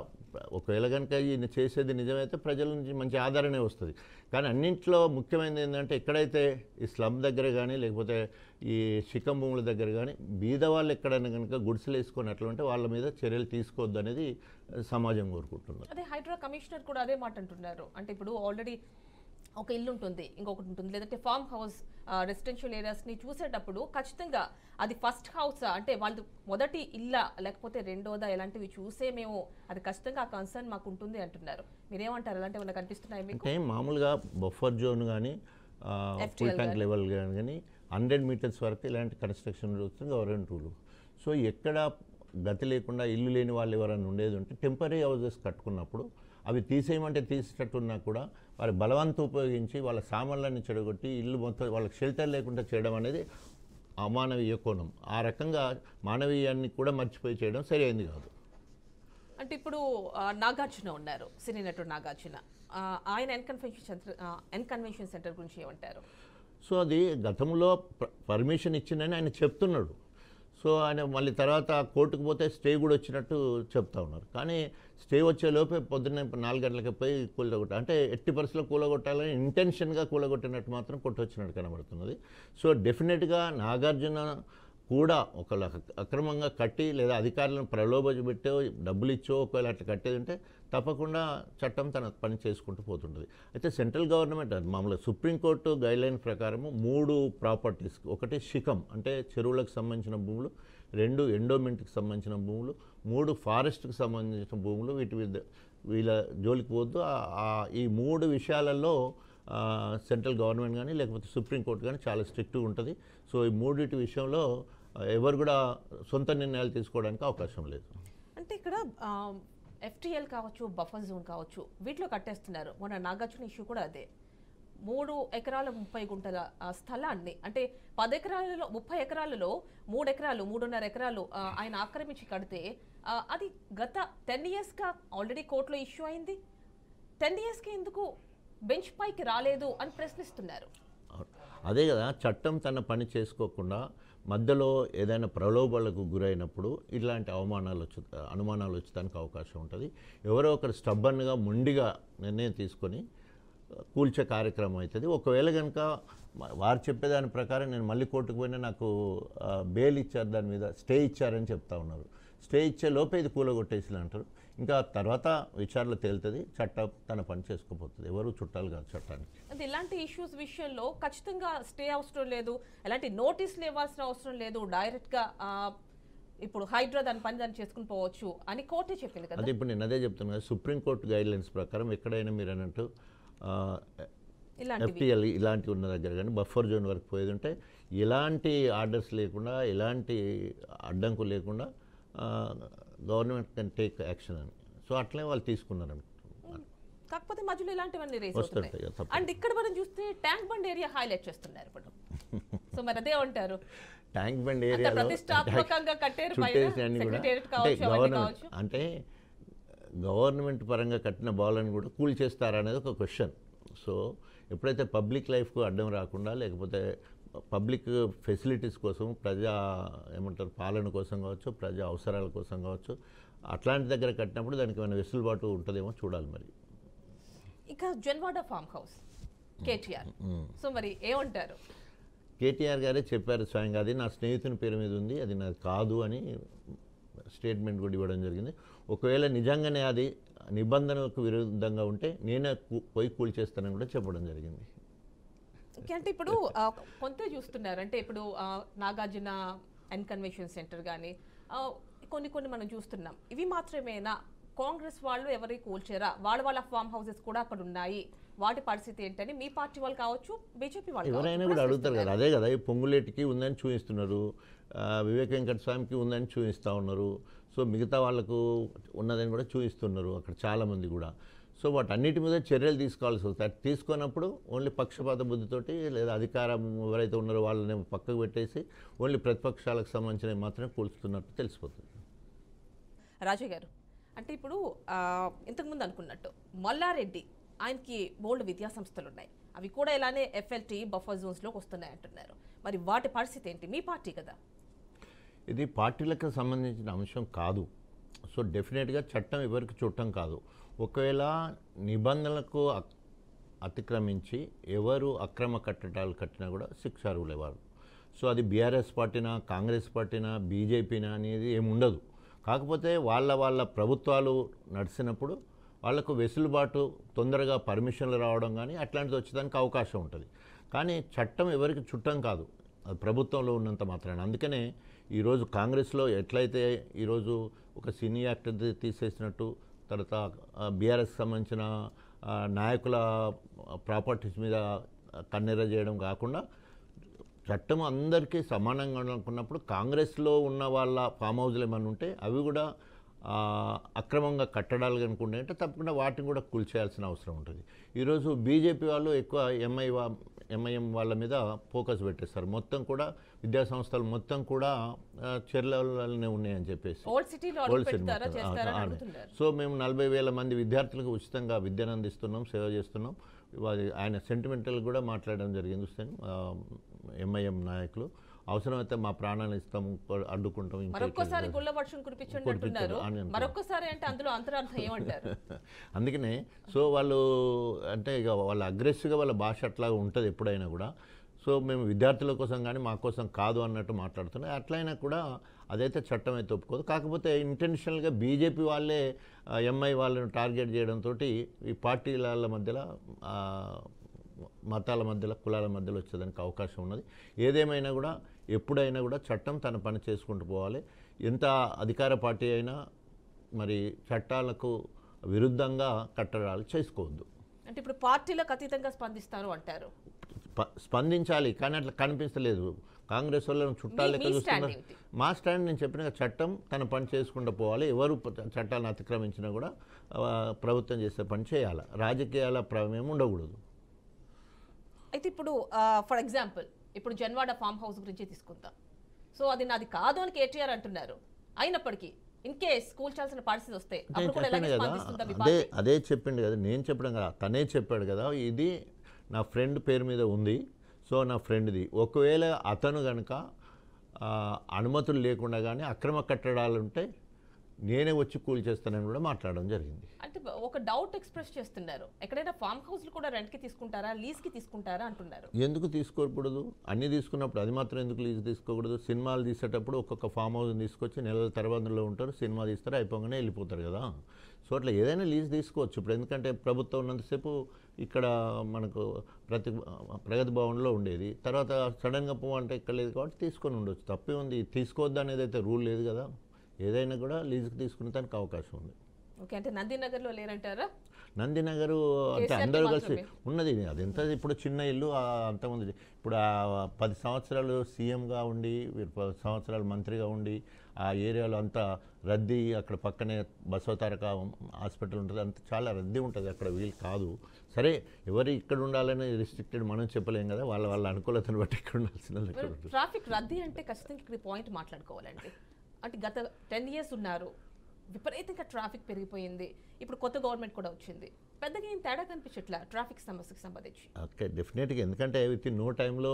ఒకవేళ కనుక ఈయన చేసేది నిజమైతే ప్రజల నుంచి మంచి ఆదరణే వస్తుంది. కానీ అన్నింటిలో ముఖ్యమైనది ఏంటంటే ఎక్కడైతే ఈ స్లమ్ దగ్గర కానీ లేకపోతే ఈ శిఖం భూముల దగ్గర కానీ బీద వాళ్ళు ఎక్కడైనా కనుక గుడిసెలు వేసుకున్నట్లుంటే వాళ్ళ మీద చర్యలు తీసుకోవద్దు అనేది సమాజం కోరుకుంటున్నారు. అదే హైడ్రా కమిషనర్ కూడా అదే మాట అంటున్నారు. అంటే ఇప్పుడు ఆల్రెడీ ఒక ఇల్లు ఉంటుంది, ఇంకొకటి ఉంటుంది, లేదంటే ఫార్మ్ హౌస్ రెసిడెన్షియల్ ఏరియాస్ని చూసేటప్పుడు ఖచ్చితంగా అది ఫస్ట్ హౌస్ అంటే వాళ్ళు మొదటి ఇల్లా లేకపోతే రెండోదా ఇలాంటివి చూసే మేము అది ఖచ్చితంగా ఆ కన్సర్న్ మాకు ఉంటుంది అంటున్నారు. మీరేమంటారు? అలాంటివి ఏమైనా కనిపిస్తున్నాయి మీకు? అంటే మామూలుగా బఫర్ జోన్ కానీ ఫుల్ ట్యాంక్ లెవెల్ కానీ 100 మీటర్స్ వరకు ఇలాంటి కన్స్ట్రక్షన్ జరుగుతుంది గవర్నమెంట్ రూల్. సో ఎక్కడ గతి లేకుండా ఇల్లు లేని వాళ్ళు ఎవరైనా ఉండేది ఉంటే టెంపరీ హౌసెస్ కట్టుకున్నప్పుడు అవి తీసేయమంటే తీసేటట్టున్నా కూడా వారి బలవంతం ఉపయోగించి వాళ్ళ సామాన్లన్నీ చెడగొట్టి ఇల్లు మొత్తం వాళ్ళకి షెల్టర్ లేకుండా చేయడం అనేది అమానవీయ కోణం. ఆ రకంగా మానవీయాన్ని కూడా మర్చిపోయి చేయడం సరైనది కాదు. అంటే ఇప్పుడు నాగార్జున ఉన్నారు, సినీ నటుడు నాగార్జున, ఆయన ఎన్కన్వెన్షన్ సెంటర్ గురించి ఏమంటారు? సో అది గతంలో పర్మిషన్ ఇచ్చిందని ఆయన చెప్తున్నాడు. సో ఆయన మళ్ళీ తర్వాత కోర్టుకు పోతే స్టే కూడా వచ్చినట్టు చెప్తా ఉన్నారు. కానీ స్టే వచ్చేలోపే పొద్దున్న 4 గంటలకి పోయి కూలగొట్ట, అంటే ఎట్టి పరిస్థితుల్లో కూలగొట్టాలని ఇంటెన్షన్గా కూలగొట్టినట్టు మాత్రం కొట్టొచ్చినట్టు కనబడుతున్నది. సో డెఫినెట్గా నాగార్జున కూడా ఒకవేళ అక్రమంగా కట్టి లేదా అధికారులను ప్రలోభపెట్టో డబ్బులు ఇచ్చో ఒకవేళ అట్లా కట్టేది ఉంటే తప్పకుండా చట్టం తన పని చేసుకుంటూ పోతుంటుంది. అయితే సెంట్రల్ గవర్నమెంట్ మామూలుగా సుప్రీంకోర్టు గైడ్లైన్ ప్రకారము 3 ప్రాపర్టీస్, ఒకటి శిఖం అంటే చెరువులకు సంబంధించిన భూములు, 2 ఎండోమెంట్కి సంబంధించిన భూములు, 3 ఫారెస్ట్కి సంబంధించిన భూములు, వీళ్ళ జోలికి పోద్దు. ఈ 3 విషయాలలో సెంట్రల్ గవర్నమెంట్ కానీ లేకపోతే సుప్రీంకోర్టు కానీ చాలా స్ట్రిక్ట్గా ఉంటుంది. సో ఈ 3 విషయంలో ఎవరు కూడా సొంత నిర్ణయాలు తీసుకోవడానికి అవకాశం లేదు. అంటే ఇక్కడ FTL కావచ్చు, బఫర్ జోన్ కావచ్చు, వీటిలో కట్టేస్తున్నారు. మొన్న నాగార్జున ఇష్యూ కూడా అదే. 3 ఎకరాల 30 గుంటల స్థలాన్ని అంటే 10 ఎకరాలలో 30 ఎకరాలలో 3 ఎకరాలు 3.5 ఎకరాలు ఆయన ఆక్రమించి కడితే అది గత 10 ఇయర్స్గా ఆల్రెడీ కోర్టులో ఇష్యూ అయింది. 10 ఇయర్స్కి ఎందుకు బెంచ్ పైకి రాలేదు అని ప్రశ్నిస్తున్నారు. అదే కదా, చట్టం తన పని చేసుకోకుండా మధ్యలో ఏదైనా ప్రలోభాలకు గురైనప్పుడు ఇలాంటి అనుమానాలు వచ్చేదానికి అవకాశం ఉంటుంది. ఎవరో ఒకరు స్టబ్బన్గా మొండిగా నిర్ణయం తీసుకొని కూల్చే కార్యక్రమం అవుతుంది. ఒకవేళ కనుక వారు చెప్పేదాని ప్రకారం నేను మళ్ళీ కోర్టుకు పోయినా నాకు బెయిల్ ఇచ్చారు, దాని మీద స్టే ఇచ్చారని చెప్తా ఉన్నారు. స్టే ఇచ్చే లోపే ఇది కూలగొట్టేసి అంటారు. ఇంకా తర్వాత విచారణలో తేలుతుంది, చట్టం తన పని చేసుకోపోతుంది. ఎవరు చుట్టాలు కాదు చట్టానికి. అంటే ఇలాంటి ఇష్యూస్ విషయంలో ఖచ్చితంగా స్టే అవసరం లేదు, ఎలాంటి నోటీసులు ఇవ్వాల్సిన అవసరం లేదు, డైరెక్ట్గా ఇప్పుడు హైడ్రా దాని పని దాన్ని చేసుకుని పోవచ్చు అని కోర్టే చెప్పింది కదా. అదే ఇప్పుడు నేను అదే చెప్తాను కదా, సుప్రీంకోర్టు గైడ్లైన్స్ ప్రకారం ఎక్కడైనా మీరు అన్నట్టు FTL ఇలాంటివి ఉన్న దగ్గర కానీ బఫర్ జోన్ వరకు పోయేది ఉంటే ఎలాంటి ఆర్డర్స్ లేకుండా ఎలాంటి అడ్డంకు లేకుండా గవర్నమెంట్ కెన్ టేక్ యాక్షన్ అని. సో అట్లే వాళ్ళు తీసుకున్నారు. కాకపోతే మధ్యలో ఇలాంటివన్నీ రేస్ అవుతున్నాయి. అండ్ ఇక్కడ మనం చూస్తే ట్యాంక్ బండ్ ఏరియా హైలైట్ చేస్తున్నారు ఇప్పుడు. సో మరి అదే ఉంటారు ట్యాంక్ బండ్ ఏరియా ప్రతిష్టాత్మకంగా కట్టారు అంటే గవర్నమెంట్ పరంగా కట్టిన భవనాన్ని కూడా కూల్ చేస్తారా అనేది ఒక క్వశ్చన్. సో ఎప్పుడైతే పబ్లిక్ లైఫ్కు అడ్డం రాకుండా లేకపోతే పబ్లిక్ ఫెసిలిటీస్ కోసం పాలన కోసం కావచ్చు, ప్రజా అవసరాల కోసం కావచ్చు, అట్లాంటి దగ్గర కట్టినప్పుడు దానికి ఏమైనా వెసులుబాటు ఉంటుందేమో చూడాలి. మరి ఇక Janwada farm house KTR, so మరి ఏమంటారు? కేటీఆర్ గారే చెప్పారు స్వయంగా, అది నా స్నేహితుని పేరు మీద ఉంది, అది నాది కాదు అని స్టేట్మెంట్ కూడా ఇవ్వడం జరిగింది. ఒకవేళ నిజంగానే అది నిబంధనలకు విరుద్ధంగా ఉంటే నేనే పోయి కూల్చేస్తానని కూడా చెప్పడం జరిగింది. అంటే ఇప్పుడు కొంత చూస్తున్నారు, అంటే ఇప్పుడు నాగార్జున కన్వెన్షన్ సెంటర్ కానీ కొన్ని మనం చూస్తున్నాం. ఇవి మాత్రమేనా? కాంగ్రెస్ వాళ్ళు ఎవరి కూల్చారా? వాళ్ళ ఫామ్ హౌసెస్ కూడా అక్కడ ఉన్నాయి, వాటి పరిస్థితి ఏంటని మీ పార్టీ వాళ్ళు కావచ్చు, బీజేపీ వాళ్ళు ఎవరైనా కూడా అడుగుతారు కదా. అదే కదా, ఈ పొంగులేటికి ఉందని చూపిస్తున్నారు, వివేక్ వెంకట స్వామికి ఉందని చూపిస్తూ ఉన్నారు, సో మిగతా వాళ్ళకు ఉన్నదని కూడా చూపిస్తున్నారు అక్కడ చాలామంది కూడా. సో వాటన్నిటి మీద చర్యలు తీసుకోవాల్సి వస్తుంది. అది తీసుకున్నప్పుడు ఓన్లీ పక్షపాత బుద్ధితోటి లేదా అధికారం ఎవరైతే ఉన్నారో వాళ్ళని పక్కకు పెట్టేసి ఓన్లీ ప్రతిపక్షాలకు సంబంధించినవి మాత్రమే కూల్చుతున్నట్టు తెలిసిపోతుంది. రాజు గారు, అంటే ఇప్పుడు ఇంతకుముందు అనుకున్నట్టు మల్లారెడ్డి ఆయనకి బోల్డ్ విద్యా సంస్థలు ఉన్నాయి, అవి కూడా ఇలానే FLT బఫర్ జోన్స్లోకి వస్తున్నాయి అంటున్నారు. మరి వాటి పరిస్థితి ఏంటి? మీ పార్టీ కదా ఇది, పార్టీలకు సంబంధించిన అంశం కాదు. సో డెఫినెట్గా చట్టం ఎవరికి చుట్టం కాదు. ఒకవేళ నిబంధనలకు అతిక్రమించి ఎవరు అక్రమ కట్టడాలు కట్టినా కూడా శిక్షార్హులే. సో అది బీఆర్ఎస్ పార్టీనా, కాంగ్రెస్ పార్టీనా, బీజేపీనా అనేది ఏముండదు. కాకపోతే వాళ్ళ ప్రభుత్వాలు నడిచినప్పుడు వాళ్లకు వెసులుబాటు, తొందరగా పర్మిషన్లు రావడం కానీ అట్లాంటిది వచ్చేదానికి అవకాశం ఉంటుంది. కానీ చట్టం ఎవరికి చుట్టం కాదు, అది ప్రభుత్వంలో ఉన్నంత మాత్రాన. అందుకనే ఈరోజు కాంగ్రెస్లో ఎట్లయితే ఈరోజు ఒక సినీ యాక్టర్ తీసేసినట్టు, తర్వాత బీఆర్ఎస్ సంబంధించిన నాయకుల ప్రాపర్టీస్ మీద కన్నెర చేయడం కాకుండా చట్టం అందరికీ సమానంగా అనుకున్నప్పుడు కాంగ్రెస్లో ఉన్న వాళ్ళ ఫామ్ హౌస్లు ఏమైనా ఉంటే అవి కూడా అక్రమంగా కట్టడాలు కనుకుంటే అంటే తప్పకుండా వాటిని కూడా కూల్చేయాల్సిన అవసరం ఉంటుంది. ఈరోజు బీజేపీ వాళ్ళు ఎక్కువ ఎంఐఎం వాళ్ళ మీద ఫోకస్ పెట్టేస్తారు. మొత్తం కూడా విద్యా సంస్థలు మొత్తం కూడా చెర్లలోనే ఉన్నాయని చెప్పేసి సో మేము 40,000 మంది విద్యార్థులకు ఉచితంగా విద్యను అందిస్తున్నాం, సేవ చేస్తున్నాం. ఆయన సెంటిమెంటల్ కూడా మాట్లాడడం జరిగింది ఎంఐఎం నాయకులు. అవసరమైతే మా ప్రాణాలు ఇస్తాము, అడ్డుకుంటాం. మరొకసారి గుళ్ళ వర్షం కురిపించండి అంటున్నారు. మరొకసారి అంటే అందులో అంతరార్థం ఏమంటారు? అందుకనే సో వాళ్ళు అంటే ఇక వాళ్ళ అగ్రెసివ్గా వాళ్ళ భాష అట్లా ఉంటుంది ఎప్పుడైనా కూడా. సో మేము విద్యార్థుల కోసం కానీ మా కోసం కాదు అన్నట్టు మాట్లాడుతున్నాం. అట్లయినా కూడా అదైతే చట్టం అయితే ఒప్పుకోదు. కాకపోతే ఇంటెన్షనల్గా బీజేపీ వాళ్ళే ఎంఐ వాళ్ళని టార్గెట్ చేయడంతో ఈ పార్టీల మధ్యలో, మతాల మధ్యలో, కులాల మధ్యలో వచ్చేదానికి అవకాశం ఉన్నది. ఏదేమైనా కూడా ఎప్పుడైనా కూడా చట్టం తన పని చేసుకుంటూ పోవాలి. ఎంత అధికార పార్టీ అయినా మరి చట్టాలకు విరుద్ధంగా కట్టడాలు చేసుకోవద్దు. అంటే ఇప్పుడు పార్టీలకు అతీతంగా స్పందిస్తారు అంటారు. స్పందించాలి, కానీ అట్లా కనిపించలేదు. కాంగ్రెస్ వాళ్ళని చుట్టాలు లెక్క చూస్తున్నారు. మా స్టాండ్ నేను చెప్పిన చట్టం తన పని చేసుకుంటూ పోవాలి. ఎవరు చట్టాలను అతిక్రమించినా కూడా ప్రభుత్వం చేసే పని చేయాలి. రాజకీయాల ప్రమేయం ఉండకూడదు. అయితే ఇప్పుడు ఫర్ ఎగ్జాంపుల్ ఇప్పుడు జన్వాడ ఫామ్ హౌస్ గురించి తీసుకుందాం. సో అది నాది కాదు అని కేటీఆర్ అంటున్నారు. అయినప్పటికీ ఇన్ కేస్ కూల్చాల్సిన పరిస్థితి వస్తే అప్పుడు కూడా ఎలాగే స్పందిస్తుందా మీ పార్టీ? అదే చెప్పిండు కదా, నేను చెప్పడం కదా, తనే చెప్పాడు కదా, ఇది నా ఫ్రెండ్ పేరు మీద ఉంది, సో నా ఫ్రెండ్ది. ఒకవేళ అతను కనుక అనుమతులు లేకుండా కానీ అక్రమ కట్టడాలు ఉంటే నేనే వచ్చి కూల్ చేస్తానని కూడా మాట్లాడడం జరిగింది. అంటే ఒక డౌట్ ఎక్స్ప్రెస్ చేస్తున్నారు, ఎక్కడైనా ఫామ్ హౌస్లు కూడా రెంట్కి తీసుకుంటారా, లీజ్కి తీసుకుంటారా అంటున్నారు. ఎందుకు తీసుకోకూడదు? అన్నీ తీసుకున్నప్పుడు అది మాత్రం ఎందుకు లీజ్ తీసుకోకూడదు? సినిమాలు తీసేటప్పుడు ఒక్కొక్క ఫామ్ హౌస్ని తీసుకొచ్చి నెలల తరబడిలో ఉంటారు, సినిమా తీస్తారు, అయిపోగానే వెళ్ళిపోతారు కదా. సో అట్లా ఏదైనా లీజ్ తీసుకోవచ్చు. ఇప్పుడు ఎందుకంటే ప్రభుత్వం ఉన్నంతసేపు ఇక్కడ మనకు ప్రగతి భవన్లో ఉండేది, తర్వాత సడన్గా పోవంటే ఇక్కడ లేదు కాబట్టి తీసుకొని ఉండొచ్చు, తప్పే ఉంది. తీసుకోవద్దు అనేది అయితే రూల్ లేదు కదా. ఏదైనా కూడా లీజుకి తీసుకునే దానికి అవకాశం ఉంది. ఓకే, అంటే నందినగర్లో లేరంటారా? నందినగర్ అంటే అందరూ కలిసి ఉన్నది, అదెంత ఇప్పుడు చిన్న ఇల్లు. అంతకుముందు ఇప్పుడు 10 సంవత్సరాలు సీఎంగా ఉండి 10 సంవత్సరాలు మంత్రిగా ఉండి ఆ ఏరియాలో అంతా రద్దీ, అక్కడ పక్కనే బసవతారక హాస్పిటల్ ఉంటుంది, అంత చాలా రద్దీ ఉంటుంది అక్కడ, వీలు కాదు. సరే, ఎవరు ఇక్కడ ఉండాలని రిస్ట్రిక్టెడ్ మనం చెప్పలేం కదా, వాళ్ళ అనుకూలతను బట్టి ఇక్కడ ఉండాల్సిన. ట్రాఫిక్ రద్దీ అంటే ఖచ్చితంగా ఇక్కడ పాయింట్ మాట్లాడుకోవాలండి. అంటే గత 10 years ఉన్నారు, విపరీతంగా ట్రాఫిక్ పెరిగిపోయింది, ఇప్పుడు కొత్త గవర్నమెంట్ కూడా వచ్చింది, పెద్దగా ఏం తేడా కనిపించట్లా ట్రాఫిక్ సమస్యకు సంబంధించి. ఓకే, డెఫినెట్గా. ఎందుకంటే విత్ ఇన్ నో టైంలో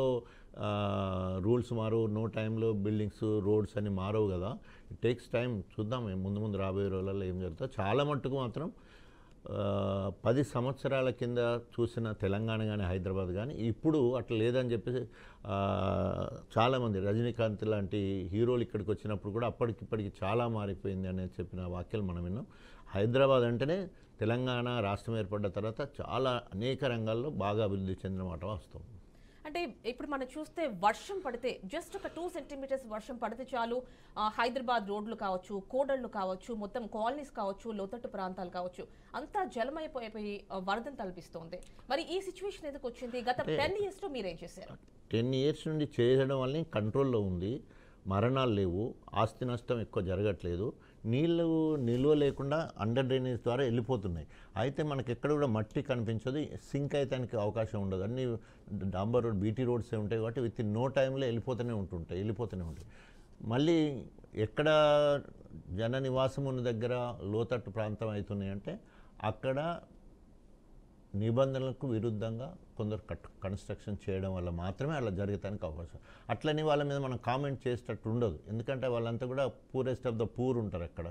రూల్స్ మారవు, నో టైంలో బిల్డింగ్స్ రోడ్స్ అన్ని మారవు కదా. It takes time. చూద్దాం ముందు రాబోయే రోజులలో ఏం జరుగుతుందో. చాలా మట్టుకు మాత్రం 10 సంవత్సరాల కింద చూసిన తెలంగాణ కానీ హైదరాబాద్ కానీ ఇప్పుడు అట్లా లేదని చెప్పేసి చాలామంది రజనీకాంత్ లాంటి హీరోలు ఇక్కడికి వచ్చినప్పుడు కూడా అప్పటికిప్పటికి చాలా మారిపోయింది అనేది చెప్పిన వాక్యాలు మనం విన్నాం. హైదరాబాద్ అంటేనే తెలంగాణ రాష్ట్రం ఏర్పడ్డ తర్వాత చాలా అనేక రంగాల్లో బాగా అభివృద్ధి చెందిన మాట వాస్తవం. అంటే ఇప్పుడు మనం చూస్తే వర్షం పడితే జస్ట్ ఒక 2 centimeters వర్షం పడితే చాలు, హైదరాబాద్ రోడ్లు కావచ్చు, కోడళ్ళు కావచ్చు, మొత్తం కాలనీస్ కావచ్చు, లోతట్టు ప్రాంతాలు కావచ్చు, అంతా జలమైపోయి వరదను తలపిస్తోంది. మరి ఈ సిచ్యువేషన్ ఎందుకు వచ్చింది? గత 10 yearsలో మీరేం చేశారు? 10 years నుండి చేయడం వల్ల కంట్రోల్లో ఉంది, మరణాలు లేవు, ఆస్తి నష్టం ఎక్కువ జరగట్లేదు, నీళ్ళు నిల్వ లేకుండా అండర్ డ్రైనేజ్ ద్వారా వెళ్ళిపోతున్నాయి. అయితే మనకి ఎక్కడ కూడా మట్టి కనిపించదు, సింక్ అయితానికి అవకాశం ఉండదు. అన్ని డాంబర్ రోడ్, బీటీ రోడ్సే ఉంటాయి కాబట్టి విత్ ఇన్ నో టైంలో వెళ్ళిపోతూనే ఉంటాయి. మళ్ళీ ఎక్కడ జన నివాసం ఉన్న దగ్గర లోతట్టు ప్రాంతం అవుతున్నాయంటే అక్కడ నిబంధనలకు విరుద్ధంగా కొందరు కన్స్ట్రక్షన్ చేయడం వల్ల మాత్రమే అలా జరగటానికి అవకాశం. అట్లని వాళ్ళ మీద మనం కామెంట్ చేసేటట్టు ఉండదు, ఎందుకంటే వాళ్ళంతా కూడా పూరెస్ట్ ఆఫ్ ద పూర్ ఉంటారు అక్కడ.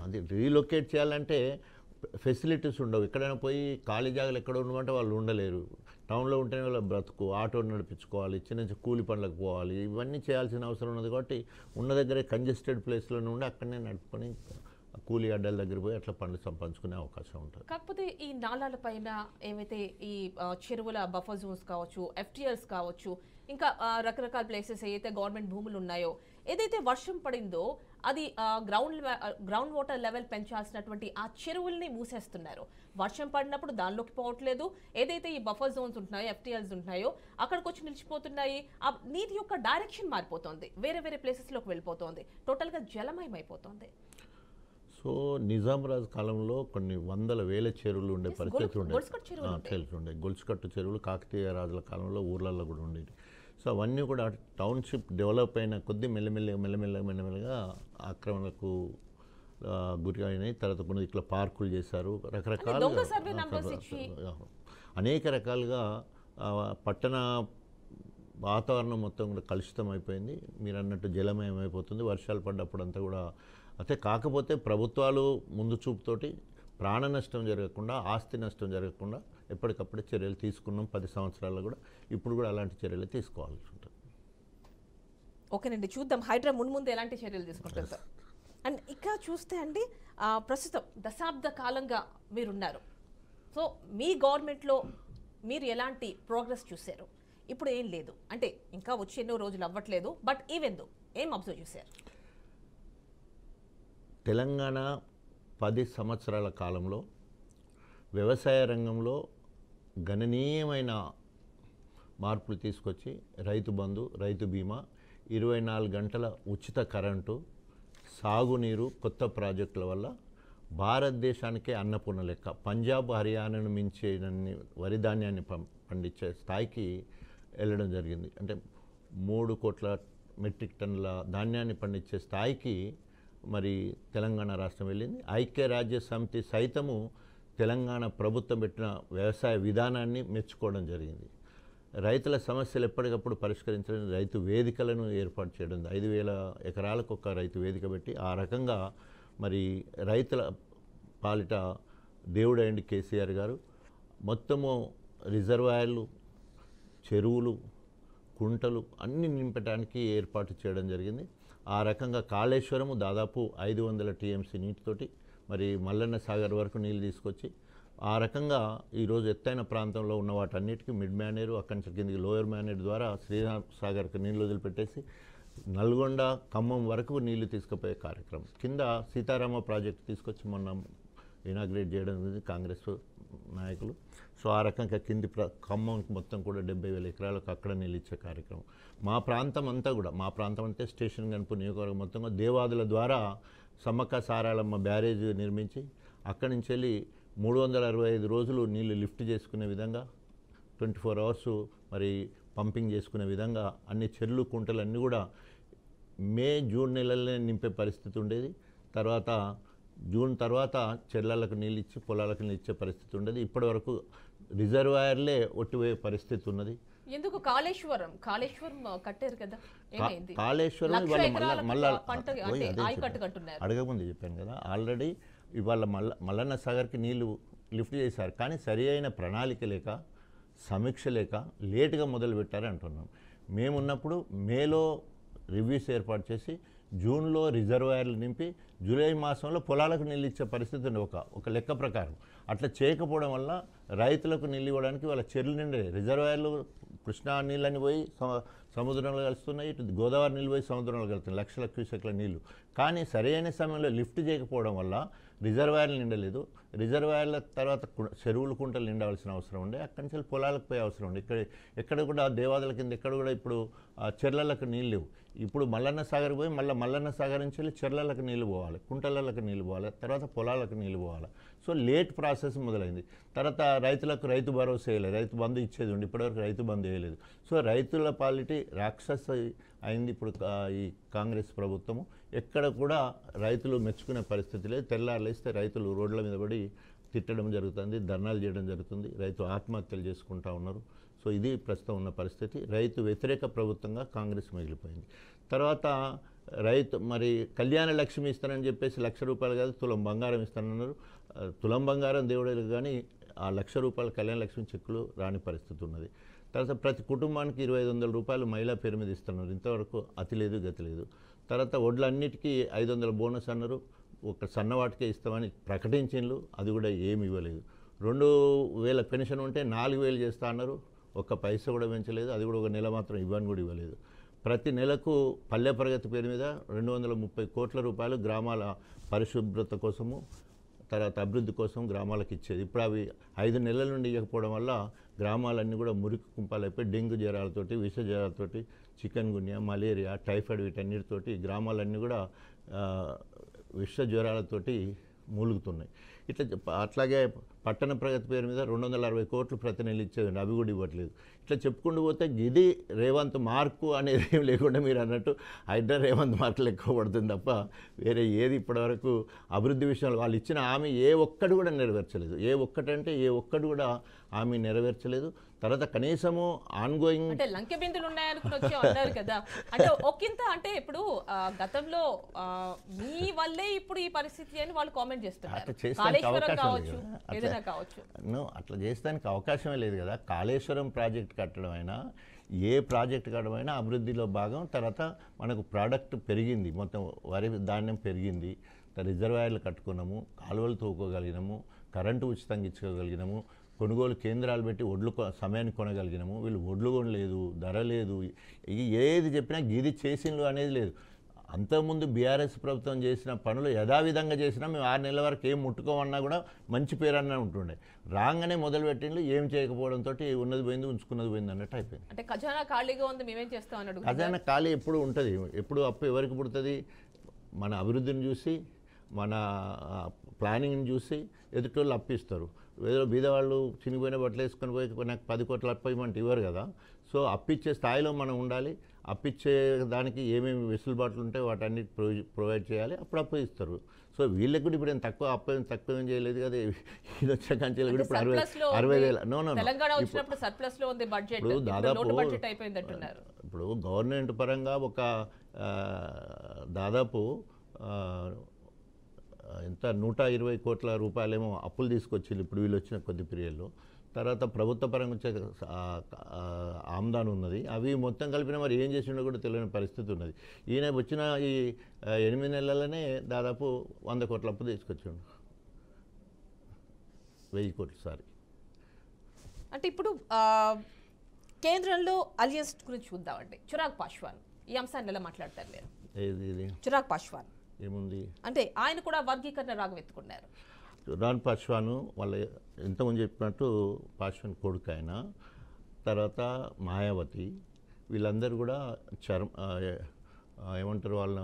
అది రీలొకేట్ చేయాలంటే ఫెసిలిటీస్ ఉండవు. ఎక్కడైనా పోయి ఖాళీ జాగాలు ఎక్కడ ఉండమంటే వాళ్ళు ఉండలేరు. టౌన్లో ఉంటేనే వాళ్ళ బ్రతుకు, ఆటో నడిపించుకోవాలి, చిన్న కూలి పనులకు పోవాలి, ఇవన్నీ చేయాల్సిన అవసరం ఉన్నది. కాబట్టి ఉన్న దగ్గరే కంజెస్టెడ్ ప్లేస్లో ఉండి అక్కడనే నడుపుకొని కూలీ అడ్డల దగ్గర పోయి అట్లా పండ్లు సంపాదించుకునే అవకాశం ఉంటుంది. కాకపోతే ఈ నాలాల పైన ఏవైతే ఈ చెరువుల బఫర్ జోన్స్ కావచ్చు, FTLs కావచ్చు, ఇంకా రకరకాల ప్లేసెస్ ఏదైతే గవర్నమెంట్ భూములు ఉన్నాయో, ఏదైతే వర్షం పడిందో అది గ్రౌండ్ వాటర్ లెవెల్ పెంచాల్సినటువంటి ఆ చెరువుల్ని మూసేస్తున్నారు. వర్షం పడినప్పుడు దానిలోకి పోవట్లేదు, ఏదైతే ఈ బఫర్ జోన్స్ ఉంటున్నాయో, FTLs ఉంటున్నాయో అక్కడికి వచ్చి నిలిచిపోతున్నాయి. ఆ నీటి యొక్క డైరెక్షన్ మారిపోతుంది, వేరే వేరే ప్లేసెస్లోకి వెళ్ళిపోతుంది, టోటల్గా జలమయం అయిపోతుంది. సో నిజాంరాజ్ కాలంలో కొన్ని వందల వేల చెరువులు ఉండే పరిస్థితి ఉండే, గొలుసుకట్టు చెరువులు కాకతీయ రాజుల కాలంలో ఊర్లలో కూడా ఉండేవి. సో అవన్నీ కూడా టౌన్షిప్ డెవలప్ అయిన కొద్ది మెల్లమెల్లగా ఆక్రమణకు గురి అయినాయి. తర్వాత కొన్ని ఇట్లా పార్కులు చేశారు, అనేక రకాలుగా పట్టణ వాతావరణం మొత్తం కూడా కలుషితం అయిపోయింది. మీరు అన్నట్టు జలమయం అయిపోతుంది వర్షాలు పడ్డప్పుడు అంతా కూడా. అయితే కాకపోతే ప్రభుత్వాలు ముందు చూపుతోటి ప్రాణ నష్టం జరగకుండా, ఆస్తి నష్టం జరగకుండా ఎప్పటికప్పుడు చర్యలు తీసుకున్నాం 10 సంవత్సరాల్లో కూడా. ఇప్పుడు కూడా అలాంటి చర్యలు తీసుకోవాల్సి ఉంటుంది. ఓకేనండి, చూద్దాం హైడ్రా ముందు ఎలాంటి చర్యలు తీసుకుంటారు సార్. అండ్ ఇంకా చూస్తే అండి, ప్రస్తుతం దశాబ్ద కాలంగా మీరున్నారు. సో మీ గవర్నమెంట్లో మీరు ఎలాంటి ప్రోగ్రెస్ చూశారు? ఇప్పుడు ఏం లేదు అంటే ఇంకా వచ్చి ఎన్నో రోజులు అవ్వట్లేదు, బట్ ఈవెందో ఏం అబ్జర్వ్ చేశారు? తెలంగాణ 10 సంవత్సరాల కాలంలో వ్యవసాయ రంగంలో గణనీయమైన మార్పులు తీసుకొచ్చి రైతు బంధు, రైతు బీమా, 24 గంటల ఉచిత కరెంటు, సాగునీరు, కొత్త ప్రాజెక్టుల వల్ల భారతదేశానికే అన్నపూర్ణ లెక్క. పంజాబ్ హర్యానాను మించేనన్ని వరి ధాన్యాన్ని పండించే స్థాయికి వెళ్ళడం జరిగింది. అంటే 3 కోట్ల మెట్రిక్ టన్నుల ధాన్యాన్ని పండించే స్థాయికి మరి తెలంగాణ రాష్ట్రం వెళ్ళింది. ఐక్యరాజ్య సమితి సైతము తెలంగాణ ప్రభుత్వం పెట్టిన వ్యవసాయ విధానాన్ని మెచ్చుకోవడం జరిగింది. రైతుల సమస్యలు ఎప్పటికప్పుడు పరిష్కరించడం, రైతు వేదికలను ఏర్పాటు చేయడం, 5,000 ఎకరాలకు ఒక రైతు వేదిక పెట్టి ఆ రకంగా మరి రైతుల పాలిట దేవుడైంది కేసీఆర్ గారు. మొత్తము రిజర్వాయర్లు, చెరువులు, కుంటలు అన్నీ నింపడానికి ఏర్పాటు చేయడం జరిగింది. ఆ రకంగా కాళేశ్వరము దాదాపు 500 టీఎంసీ నీటితోటి మరి మల్లన్న సాగర్ వరకు నీళ్ళు తీసుకొచ్చి ఆ రకంగా ఈరోజు ఎత్తైన ప్రాంతంలో ఉన్న వాటన్నిటికీ మిడ్ మ్యానేరు, అక్కడి నుంచి కిందికి లోయర్ మ్యానేరు ద్వారా శ్రీరామ్ సాగర్కి నీళ్ళు వదిలిపెట్టేసి నల్గొండ, ఖమ్మం వరకు నీళ్లు తీసుకుపోయే కార్యక్రమం కింద సీతారామ ప్రాజెక్టు తీసుకొచ్చి మొన్న ఇనాగ్రేట్ చేయడం జరిగింది కాంగ్రెస్ నాయకులు. సో ఆ రకంగా కింది ఖమ్మంకి మొత్తం కూడా 70,000 ఎకరాలకు అక్కడ నీళ్ళు ఇచ్చే కార్యక్రమం. మా ప్రాంతం అంతా కూడా, మా ప్రాంతం అంటే స్టేషన్ గన్పూర్ నియోజకవర్గం మొత్తం దేవాదుల ద్వారా సమ్మక్క సారాలమ్మ బ్యారేజ్ నిర్మించి అక్కడి నుంచి వెళ్ళి 365 రోజులు నీళ్లు లిఫ్ట్ చేసుకునే విధంగా 24 అవర్స్ మరి పంపింగ్ చేసుకునే విధంగా అన్ని చెర్లు, కుంటలు అన్నీ కూడా మే, జూన్ నెలలనే నింపే పరిస్థితి ఉండేది. తర్వాత జూన్ తర్వాత చెర్లలకు నీళ్ళు ఇచ్చి పొలాలకు నీళ్ళు ఇచ్చే పరిస్థితి ఉండేది. ఇప్పటి వరకు రిజర్వాయర్లే ఒట్టిపోయే పరిస్థితి ఉన్నది. ఎందుకు కాళేశ్వరం కట్టారు కదా, కాళేశ్వరం అడగముందు చెప్పాను కదా, ఆల్రెడీ ఇవాళ మల్లన్న సాగర్కి నీళ్లు లిఫ్ట్ చేశారు. కానీ సరి అయిన ప్రణాళిక లేక, సమీక్ష లేక లేటుగా మొదలుపెట్టారు అంటున్నాం. మేమున్నప్పుడు మేలో రివ్యూస్ ఏర్పాటు చేసి జూన్లో రిజర్వాయర్లు నింపి జూలై మాసంలో పొలాలకు నీళ్ళు ఇచ్చే పరిస్థితి ఉంది ఒక లెక్క ప్రకారం. అట్లా చేయకపోవడం వల్ల రైతులకు నీళ్ళు ఇవ్వడానికి వాళ్ళ చెర్లు నిండే రిజర్వాయర్లు కృష్ణా నీళ్ళని పోయి సముద్రంలో కలుస్తున్నాయి, ఇటు గోదావరి నీళ్ళు పోయి సముద్రంలో కలుస్తున్నాయి, లక్షల క్యూసెక్ల నీళ్లు. కానీ సరైన సమయంలో లిఫ్ట్ చేయకపోవడం వల్ల రిజర్వాయర్లు నిండలేదు. రిజర్వాయర్ల తర్వాత చెరువులు, కుంటలు నిండవలసిన అవసరం ఉండే, అక్కడి నుంచి పొలాలకు పోయే అవసరం ఉండే. ఎక్కడ కూడా దేవాదుల కింద ఎక్కడ కూడా ఇప్పుడు చెర్లలకు నీళ్ళు లేవు. ఇప్పుడు మల్లన్న సాగర్ పోయి మళ్ళీ మల్లన్న సాగర్ నుంచి వెళ్ళి చెర్లలకు నీళ్ళు పోవాలి, కుంటలకు నీళ్ళు పోవాలి, తర్వాత పొలాలకు నీళ్ళు పోవాలి. సో లేట్ ప్రాసెస్ మొదలైంది. తర్వాత రైతులకు రైతు భరోసా వేయలేదు, రైతు బంధు ఇచ్చేది ఉండి ఇప్పటివరకు రైతు బంధు వేయలేదు. సో రైతుల పాలిటీ రాక్షస అయింది ఇప్పుడు ఈ కాంగ్రెస్ ప్రభుత్వము. ఎక్కడ కూడా రైతులు మెచ్చుకునే పరిస్థితి లేదు. తెల్లారులేస్తే రైతులు రోడ్ల మీద పడి తిట్టడం జరుగుతుంది, ధర్నాలు చేయడం జరుగుతుంది, రైతు ఆత్మహత్యలు చేసుకుంటూ ఉన్నారు. సో ఇది ప్రస్తుతం ఉన్న పరిస్థితి. రైతు వ్యతిరేక ప్రభుత్వంగా కాంగ్రెస్ మిగిలిపోయింది. తర్వాత రైతు మరి కళ్యాణ లక్ష్మి ఇస్తానని చెప్పేసి ₹1,00,000 కాదు తులం బంగారం ఇస్తానన్నారు. తులం బంగారం దేవుడు కానీ ఆ ₹1,00,000 కళ్యాణ లక్ష్మి చెక్కులు రాని పరిస్థితి ఉన్నది. తర్వాత ప్రతి కుటుంబానికి ₹2,500 మహిళా పేరు మీద ఇస్తున్నారు. ఇంతవరకు అతి లేదు, గతి లేదు. తర్వాత వడ్లన్నిటికీ 500 బోనస్ అన్నారు. ఒక సన్నవాటికే ఇస్తామని ప్రకటించిండ్రు, అది కూడా ఏమి ఇవ్వలేదు. 2,000 పెన్షన్ ఉంటే 4,000 చేస్తా అన్నారు, ఒక్క పైసా కూడా పెంచలేదు. అది కూడా ఒక నెల మాత్రం ఇవ్వని కూడా ఇవ్వలేదు. ప్రతి నెలకు పల్లె ప్రగతి పేరు మీద ₹230 కోట్ల గ్రామాల పరిశుభ్రత కోసము, తర్వాత అభివృద్ధి కోసం గ్రామాలకు ఇచ్చేది. ఇప్పుడు అవి 5 నెలల నుండి ఇవ్వకపోవడం వల్ల గ్రామాలన్నీ కూడా మురికి కుంపాలైపోయి డెంగ్యూ జ్వరాలతోటి, విష జ్వరాలతోటి, చికెన్ గున్యా, మలేరియా, టైఫాయిడ్ వీటన్నిటితోటి గ్రామాలన్నీ కూడా విష జ్వరాలతోటి మూలుగుతున్నాయి. అట్లాగే పట్టణ ప్రగతి పేరు మీద 260 కోట్లు ప్రతి నెల ఇచ్చేదండి, అవి కూడా ఇవ్వట్లేదు. ఇట్లా చెప్పుకుంటూ పోతే ఇది రేవంత్ మార్కు అనేది ఏం లేకుండా మీరు అన్నట్టు హైడ్రా రేవంత్ మార్కులు ఎక్కువ పడుతుంది తప్ప వేరే ఏది ఇప్పటివరకు అభివృద్ధి విషయంలో వాళ్ళు ఇచ్చిన హామీ ఏ ఒక్కటి కూడా నెరవేర్చలేదు. ఏ ఒక్కటి కూడా హామీ నెరవేర్చలేదు. తర్వాత కనీసము ఆన్గోయింగ్ అంటే లంకె బిందులు ఉన్నాయనుకుని వచ్చి అన్నారు కదా. అంటే ఒకంత అంటే ఇప్పుడు గతంలో మీ వల్లే ఇప్పుడు ఈ పరిస్థితి అని వాళ్ళు కామెంట్ చేస్తున్నారు. అట్లా చేస్తానికి అవకాశమే లేదు కదా. కాళేశ్వరం ప్రాజెక్ట్ కట్టడం అయినా, ఏ ప్రాజెక్ట్ కట్టడం అయినా అభివృద్ధిలో భాగం. తర్వాత మనకు ప్రోడక్ట్ పెరిగింది, మొత్తం వరి ధాన్యం పెరిగింది, రిజర్వాయర్లు కట్టుకున్నాము, కాలువలు తోకోగలిగినాము, కరెంటు ఉచితంగా ఇచ్చుకోగలిగినాము, కొనుగోలు కేంద్రాలు పెట్టి ఒడ్లు సమయానికి కొనగలిగినాము. వీళ్ళు ఒడ్లు కొనలేదు, ధర లేదు, ఏది చెప్పినా గిది చేసిండ్రు అనేది లేదు. అంతకుముందు బీఆర్ఎస్ ప్రభుత్వం చేసిన పనులు యథావిధంగా చేసినా మేము 6 నెలల వరకు ఏం ముట్టుకోమన్నా కూడా మంచి పేరు అన్న ఉంటుండే. రాగానే మొదలుపెట్టిండ్రు, ఏం చేయకపోవడంతో ఉన్నది పోయింది, ఉంచుకున్నది పోయింది అన్నట్టు అయిపోయింది. అంటే ఖజానా ఖాళీగా ఉంది, మేమేం చేస్తాం అన్నాడు. ఖజానా ఖాళీ ఎప్పుడు ఉంటుంది, ఎప్పుడు అప్పు ఎవరికి పుడుతుంది? మన అభివృద్ధిని చూసి మన ప్లానింగ్ని చూసి ఎదుటోళ్ళు అప్పిస్తారు. ఏదో బీదవాళ్ళు చినిగిపోయిన బట్టలు వేసుకొని పోయి నాకు 10 కోట్లు అప్పయ్యమంటే ఇవ్వరు కదా. సో అప్పిచ్చే స్థాయిలో మనం ఉండాలి. అప్పిచ్చే దానికి ఏమేమి వెసులుబాట్లు ఉంటాయో వాటన్నిటి ప్రొవైడ్ చేయాలి. అప్పుడు అప్పు ఇస్తారు. సో వీళ్ళకి కూడా ఇప్పుడు తక్కువ ఏం చేయలేదు కదా. ఇది వచ్చే కంచెలు కూడా ఇప్పుడు 60,000 తెలంగాణ వచ్చినప్పుడు సర్ప్లస్ లో ఉంది బడ్జెట్, ఇప్పుడు దాదాపు బడ్జెట్ అయిపోయింది అంటున్నారు. ఇప్పుడు గవర్నమెంట్ పరంగా ఒక దాదాపు ఎంత 120 కోట్ల రూపాయలేమో అప్పులు తీసుకొచ్చింది ఇప్పుడు వీళ్ళు వచ్చిన కొద్ది పీరియడ్లో. తర్వాత ప్రభుత్వ పరంగా వచ్చే ఆమ్దాన్ ఉన్నది. అవి మొత్తం కలిపిన మరి ఏం చేసిండో కూడా తెలియని పరిస్థితి ఉన్నది. ఈయన వచ్చిన ఈ 8 నెలలనే దాదాపు 100 కోట్ల అప్పు తీసుకొచ్చిండు. 1000 కోట్లు సారీ. అంటే ఇప్పుడు కేంద్రంలో అలియన్స్ గురించి చూద్దామండి. చిరాగ్ పాస్వాన్ ఈ అంశాన్ని ఎలా మాట్లాడతారు మీరు? ఇది చిరాగ్ పాస్వాన్ ఏముంది అంటే ఆయన కూడా వర్గీకరణ రాగమెత్తుకున్నారు. చిరాగ్ పాస్వాన్ వాళ్ళ ఎంతమంది చెప్పినట్టు పాస్వాన్ కొడుకు ఆయన, తర్వాత మాయావతి, వీళ్ళందరూ కూడా ఏమంటారు వాళ్ళ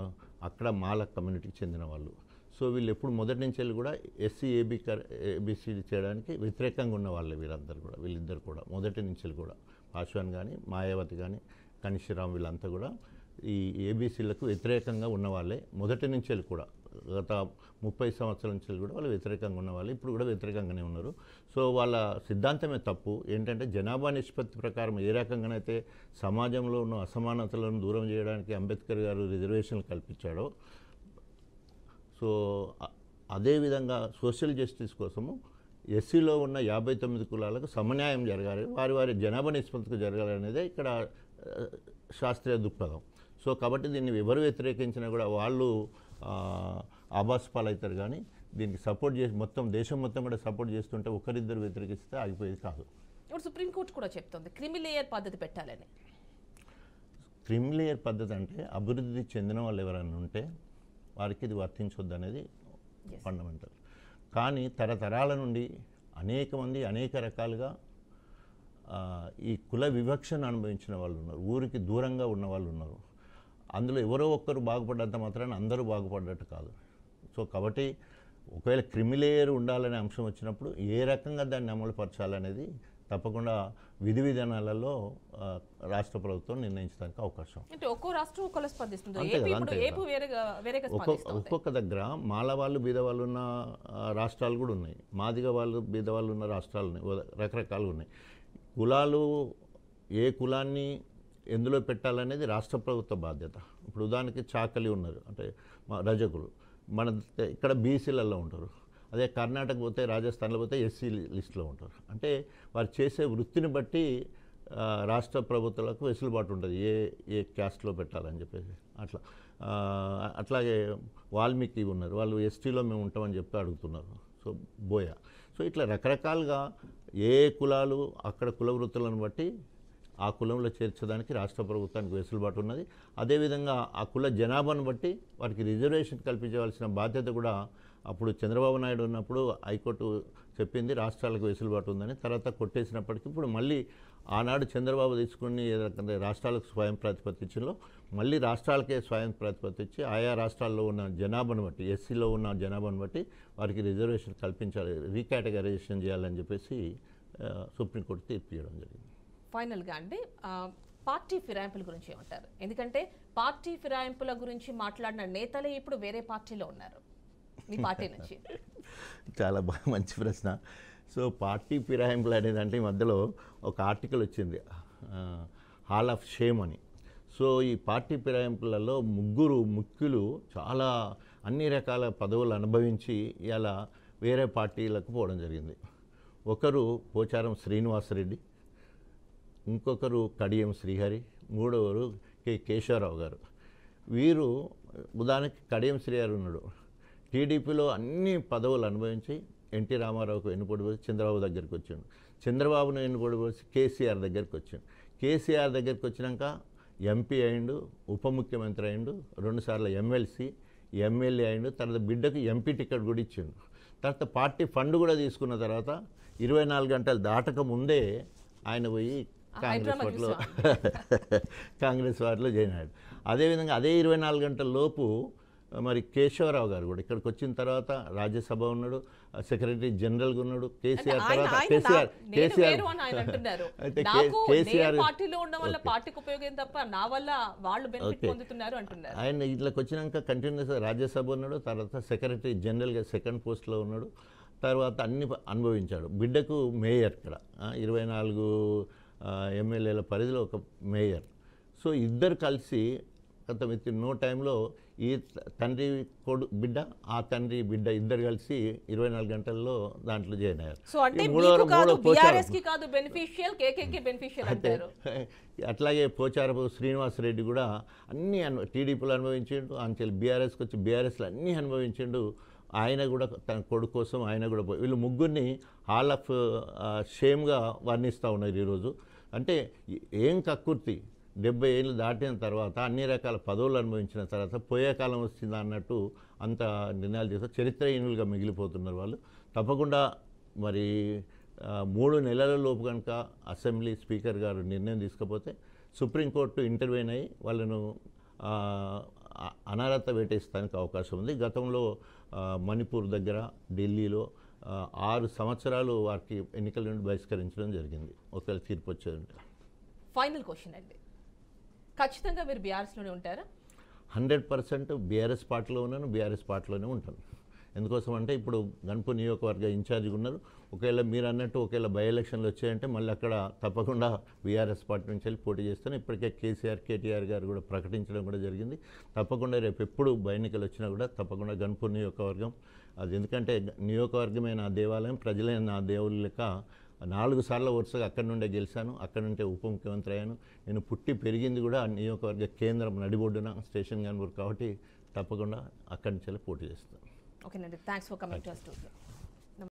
అక్కడ మాల కమ్యూనిటీకి చెందిన వాళ్ళు. సో వీళ్ళు ఎప్పుడు మొదటి నుంచి వెళ్ళి కూడా ఎస్సీ ఏబిసిడి చేయడానికి వ్యతిరేకంగా ఉన్న వాళ్ళే వీళ్ళందరూ కూడా. వీళ్ళిద్దరు కూడా మొదటి నుంచి కూడా పాస్వాన్ కానీ మాయావతి కానీ కనిషిరామ్ వీళ్ళంతా కూడా ఈ ఏబీసీలకు వ్యతిరేకంగా ఉన్నవాళ్ళే మొదటి నుంచి కూడా. గత 30 సంవత్సరాల నుంచి కూడా వాళ్ళు వ్యతిరేకంగా ఉన్నవాళ్ళు, ఇప్పుడు కూడా వ్యతిరేకంగానే ఉన్నారు. సో వాళ్ళ సిద్ధాంతమే తప్పు. ఏంటంటే జనాభా నిష్పత్తి ప్రకారం ఏ రకంగానైతే సమాజంలో ఉన్న అసమానతలను దూరం చేయడానికి అంబేద్కర్ గారు రిజర్వేషన్లు కల్పించాడో, సో అదేవిధంగా సోషల్ జస్టిస్ కోసము ఎస్సీలో ఉన్న 59 కులాలకు సమన్యాయం జరగాలి, వారి వారి జనాభా నిష్పత్తికి జరగాలనేదే ఇక్కడ శాస్త్రీయ దృక్పథం. సో కాబట్టి దీన్ని ఎవరు వ్యతిరేకించినా కూడా వాళ్ళు ఆభాసపాలు అవుతారు. కానీ దీనికి సపోర్ట్ చేసి మొత్తం దేశం మొత్తం కూడా సపోర్ట్ చేస్తుంటే ఒకరిద్దరు వ్యతిరేకిస్తే ఆగిపోయేది కాదు. ఇప్పుడు సుప్రీంకోర్టు కూడా చెప్తుంది క్రిమిలేయర్ పద్ధతి పెట్టాలని. క్రిమిలేయర్ పద్ధతి అంటే అభివృద్ధి చెందిన వాళ్ళు ఎవరైనా ఉంటే వారికి ఇది వర్తించొద్దు అనేది ఫండమెంటల్. కానీ తరతరాల నుండి అనేక మంది అనేక రకాలుగా ఈ కుల వివక్షను అనుభవించిన వాళ్ళు ఉన్నారు, ఊరికి దూరంగా ఉన్న వాళ్ళు ఉన్నారు. అందులో ఎవరో ఒక్కరు బాగుపడ్డంత మాత్రాన అందరూ బాగుపడ్డట్టు కాదు. సో కాబట్టి ఒకవేళ క్రిమిలేయర్ ఉండాలనే అంశం వచ్చినప్పుడు ఏ రకంగా దాన్ని అమలుపరచాలనేది తప్పకుండా విధి విధానాలలో రాష్ట్ర ప్రభుత్వం నిర్ణయించడానికి అవకాశం. అంటే ఒక్కో రాష్ట్రం ఒక్కలా స్పందిస్తుంది. ఒక్కొక్క దగ్గర మాల వాళ్ళు బీద వాళ్ళు ఉన్న రాష్ట్రాలు కూడా ఉన్నాయి, మాదిగ వాళ్ళు బీద వాళ్ళు ఉన్న రాష్ట్రాలు ఉన్నాయి, రకరకాలు ఉన్నాయి. కులాలు ఏ కులాన్ని ఎందులో పెట్టాలనేది రాష్ట్ర ప్రభుత్వ బాధ్యత. ఇప్పుడు ఉదాహరణకి చాకలి ఉన్నారు అంటే రజకులు, మన ఇక్కడ బీసీలలో ఉంటారు. అదే కర్ణాటక పోతే రాజస్థాన్లో పోతే ఎస్సీ లిస్టులో ఉంటారు. అంటే వారు చేసే వృత్తిని బట్టి రాష్ట్ర ప్రభుత్వాలకు వెసులుబాటు ఉంటుంది ఏ క్యాస్ట్లో పెట్టాలని చెప్పేసి. అట్లాగే వాల్మీకి ఉన్నారు, వాళ్ళు ఎస్టీలో మేము ఉంటామని చెప్పి అడుగుతున్నారు. సో బోయ. సో ఇట్లా రకరకాలుగా ఏ కులాలు అక్కడ కుల వృత్తులను బట్టి ఆ కులంలో చేర్చడానికి రాష్ట్ర ప్రభుత్వానికి వెసులుబాటు ఉన్నది. అదేవిధంగా ఆ కుల జనాభాను బట్టి వారికి రిజర్వేషన్ కల్పించవలసిన బాధ్యత కూడా అప్పుడు చంద్రబాబు నాయుడు ఉన్నప్పుడు హైకోర్టు చెప్పింది రాష్ట్రాలకు వెసులుబాటు ఉందని. తర్వాత కొట్టేసినప్పటికీ ఇప్పుడు మళ్ళీ ఆనాడు చంద్రబాబు తీసుకుని రాష్ట్రాలకు స్వయం ప్రతిపత్తి ఇచ్చిందో మళ్ళీ రాష్ట్రాలకే స్వయం ప్రతిపత్తి ఇచ్చి ఆయా రాష్ట్రాల్లో ఉన్న జనాభాను బట్టి ఎస్సీలో ఉన్న జనాభాను బట్టి వారికి రిజర్వేషన్ కల్పించాలి, రీకేటగరైజేషన్ చేయాలని చెప్పేసి సుప్రీంకోర్టు తీర్పు ఇవ్వడం జరిగింది. ఫైనల్గా అండి పార్టీ ఫిరాయింపుల గురించి ఏమంటారు? ఎందుకంటే పార్టీ ఫిరాయింపుల గురించి మాట్లాడిన నేతలే ఇప్పుడు వేరే పార్టీలో ఉన్నారు మీ పార్టీ నుంచి. చాలా బాగా మంచి ప్రశ్న. సో పార్టీ ఫిరాయింపులు అనేది అంటే ఈ మధ్యలో ఒక ఆర్టికల్ వచ్చింది హాల్ ఆఫ్ షేమ్ అని. సో ఈ పార్టీ ఫిరాయింపులలో ముఖ్యులు చాలా అన్ని రకాల పదవులు అనుభవించి ఇలా వేరే పార్టీలకు పోవడం జరిగింది. ఒకరు పోచారం శ్రీనివాసరెడ్డి, ఇంకొకరు కడియం శ్రీహరి, మూడవరు కేశవరావు గారు. వీరు ఉదాహరణకి కడియం శ్రీహరి ఉన్నాడు, టీడీపీలో అన్ని పదవులు అనుభవించి ఎన్టీ రామారావుకు ఎన్నుపోటీ పోసి చంద్రబాబు దగ్గరికి వచ్చాడు, చంద్రబాబును ఎన్నుపోటీ పోసి కేసీఆర్ దగ్గరికి వచ్చాడు, కేసీఆర్ దగ్గరికి వచ్చినాక ఎంపీ అయిండు, ఉప ముఖ్యమంత్రి అయిండు, 2 సార్లు ఎమ్మెల్సీ ఎమ్మెల్యే అయిండు, తర్వాత బిడ్డకు ఎంపీ టికెట్ కూడా ఇచ్చిండు. తర్వాత పార్టీ ఫండ్ కూడా తీసుకున్న తర్వాత 24 గంటలు దాటక ముందే ఆయన పోయి కాంగ్రెస్ పార్టీలో జాయిన్ అయ్యాడు. అదేవిధంగా అదే 24 గంటల లోపు మరి కేశవరావు గారు కూడా ఇక్కడికి వచ్చిన తర్వాత రాజ్యసభ ఉన్నాడు, సెక్రటరీ జనరల్గా ఉన్నాడు. కేసీఆర్ తర్వాత అయితే కేసీఆర్ పార్టీలో ఉండడం వల్ల పార్టీకి ఉపయోగం తప్ప నా వల్ల వాళ్ళు బెనిఫిట్ పొందుతున్నారు అంటున్నారు. ఆయన ఇట్లకి వచ్చినాక కంటిన్యూస్ రాజ్యసభ ఉన్నాడు, తర్వాత సెక్రటరీ జనరల్గా సెకండ్ పోస్ట్లో ఉన్నాడు, తర్వాత అన్ని అనుభవించాడు. బిడ్డకు మేయర్ ఇక్కడ 24 ఎమ్మెల్యేల పరిధిలో ఒక మేయర్. సో ఇద్దరు కలిసి గత విత్ నో టైంలో ఈ తండ్రి బిడ్డ ఆ తండ్రి బిడ్డ ఇద్దరు కలిసి 24 గంటల్లో దాంట్లో జాయిన్ అయ్యారు. సో అంటే మీకు కాదు బీఆర్ఎస్ కి కాదు బెనిఫిషియల్, కేకేకి బెనిఫిషియల్ అంటారు. అట్లాగే పోచారపు శ్రీనివాసరెడ్డి కూడా అన్ని టీడీపీలో అనుభవించిండు, అంచెలు బీఆర్ఎస్కి వచ్చి బీఆర్ఎస్లో అన్నీ అనుభవించిండు. ఆయన కూడా తన కొడుకు కోసం ఆయన కూడా వీళ్ళు ముగ్గురిని హాల్ ఆఫ్ షేమ్గా వర్ణిస్తూ ఉన్నారు ఈరోజు. అంటే ఏం కక్కుర్తి, 70 ఏళ్ళు దాటిన తర్వాత అన్ని రకాల పదవులు అనుభవించిన తర్వాత పోయే కాలం వస్తుందా అన్నట్టు అంత నిర్ణయాలు చేస్తారు. చరిత్రహీనులుగా మిగిలిపోతున్నారు వాళ్ళు. తప్పకుండా మరి 3 నెలల లోపు కనుక అసెంబ్లీ స్పీకర్ గారు నిర్ణయం తీసుకపోతే సుప్రీంకోర్టు ఇంటర్వ్యూన్ అయ్యి వాళ్ళను అనర్హత వేటేస్తానికి అవకాశం ఉంది. గతంలో మణిపూర్ దగ్గర ఢిల్లీలో 6 సంవత్సరాలు వారికి ఎన్నికల నుండి బహిష్కరించడం జరిగింది ఒకవేళ తీర్పు వచ్చేది. ఫైనల్ క్వశ్చన్ అండి, ఖచ్చితంగా మీరు బీఆర్ఎస్లోనే ఉంటారా? 100% బీఆర్ఎస్ పార్టీలో ఉన్నాను, బీఆర్ఎస్ పార్టీలోనే ఉంటాను. ఎందుకోసం అంటే ఇప్పుడు గన్పూర్ నియోజకవర్గ ఇన్ఛార్జిగా ఉన్నారు. ఒకవేళ మీరు అన్నట్టు ఒకవేళ బై ఎలక్షన్లు వచ్చాయంటే మళ్ళీ అక్కడ తప్పకుండా బీఆర్ఎస్ పార్టీ నుంచి వెళ్ళి పోటీ చేస్తాను. ఇప్పటికే కేటీఆర్ గారు కూడా ప్రకటించడం కూడా జరిగింది. తప్పకుండా రేపు ఎప్పుడు బై ఎన్నికలు వచ్చినా కూడా తప్పకుండా గన్పూర్ నియోజకవర్గం అది, ఎందుకంటే నియోజకవర్గమే నా దేవాలయం, ప్రజలే నా దేవుళ్ళ లెక్క 4 సార్లు వరుసగా అక్కడి నుండే గెలిచాను, అక్కడి నుండే ఉప ముఖ్యమంత్రి అయ్యాను. నేను పుట్టి పెరిగింది కూడా ఆ నియోజకవర్గ కేంద్రం నడిబొడ్డున స్టేషన్ గన్పూర్ కాబట్టి తప్పకుండా అక్కడి నుంచి పోటీ చేస్తాను. ఓకేనండి, thanks for coming to us.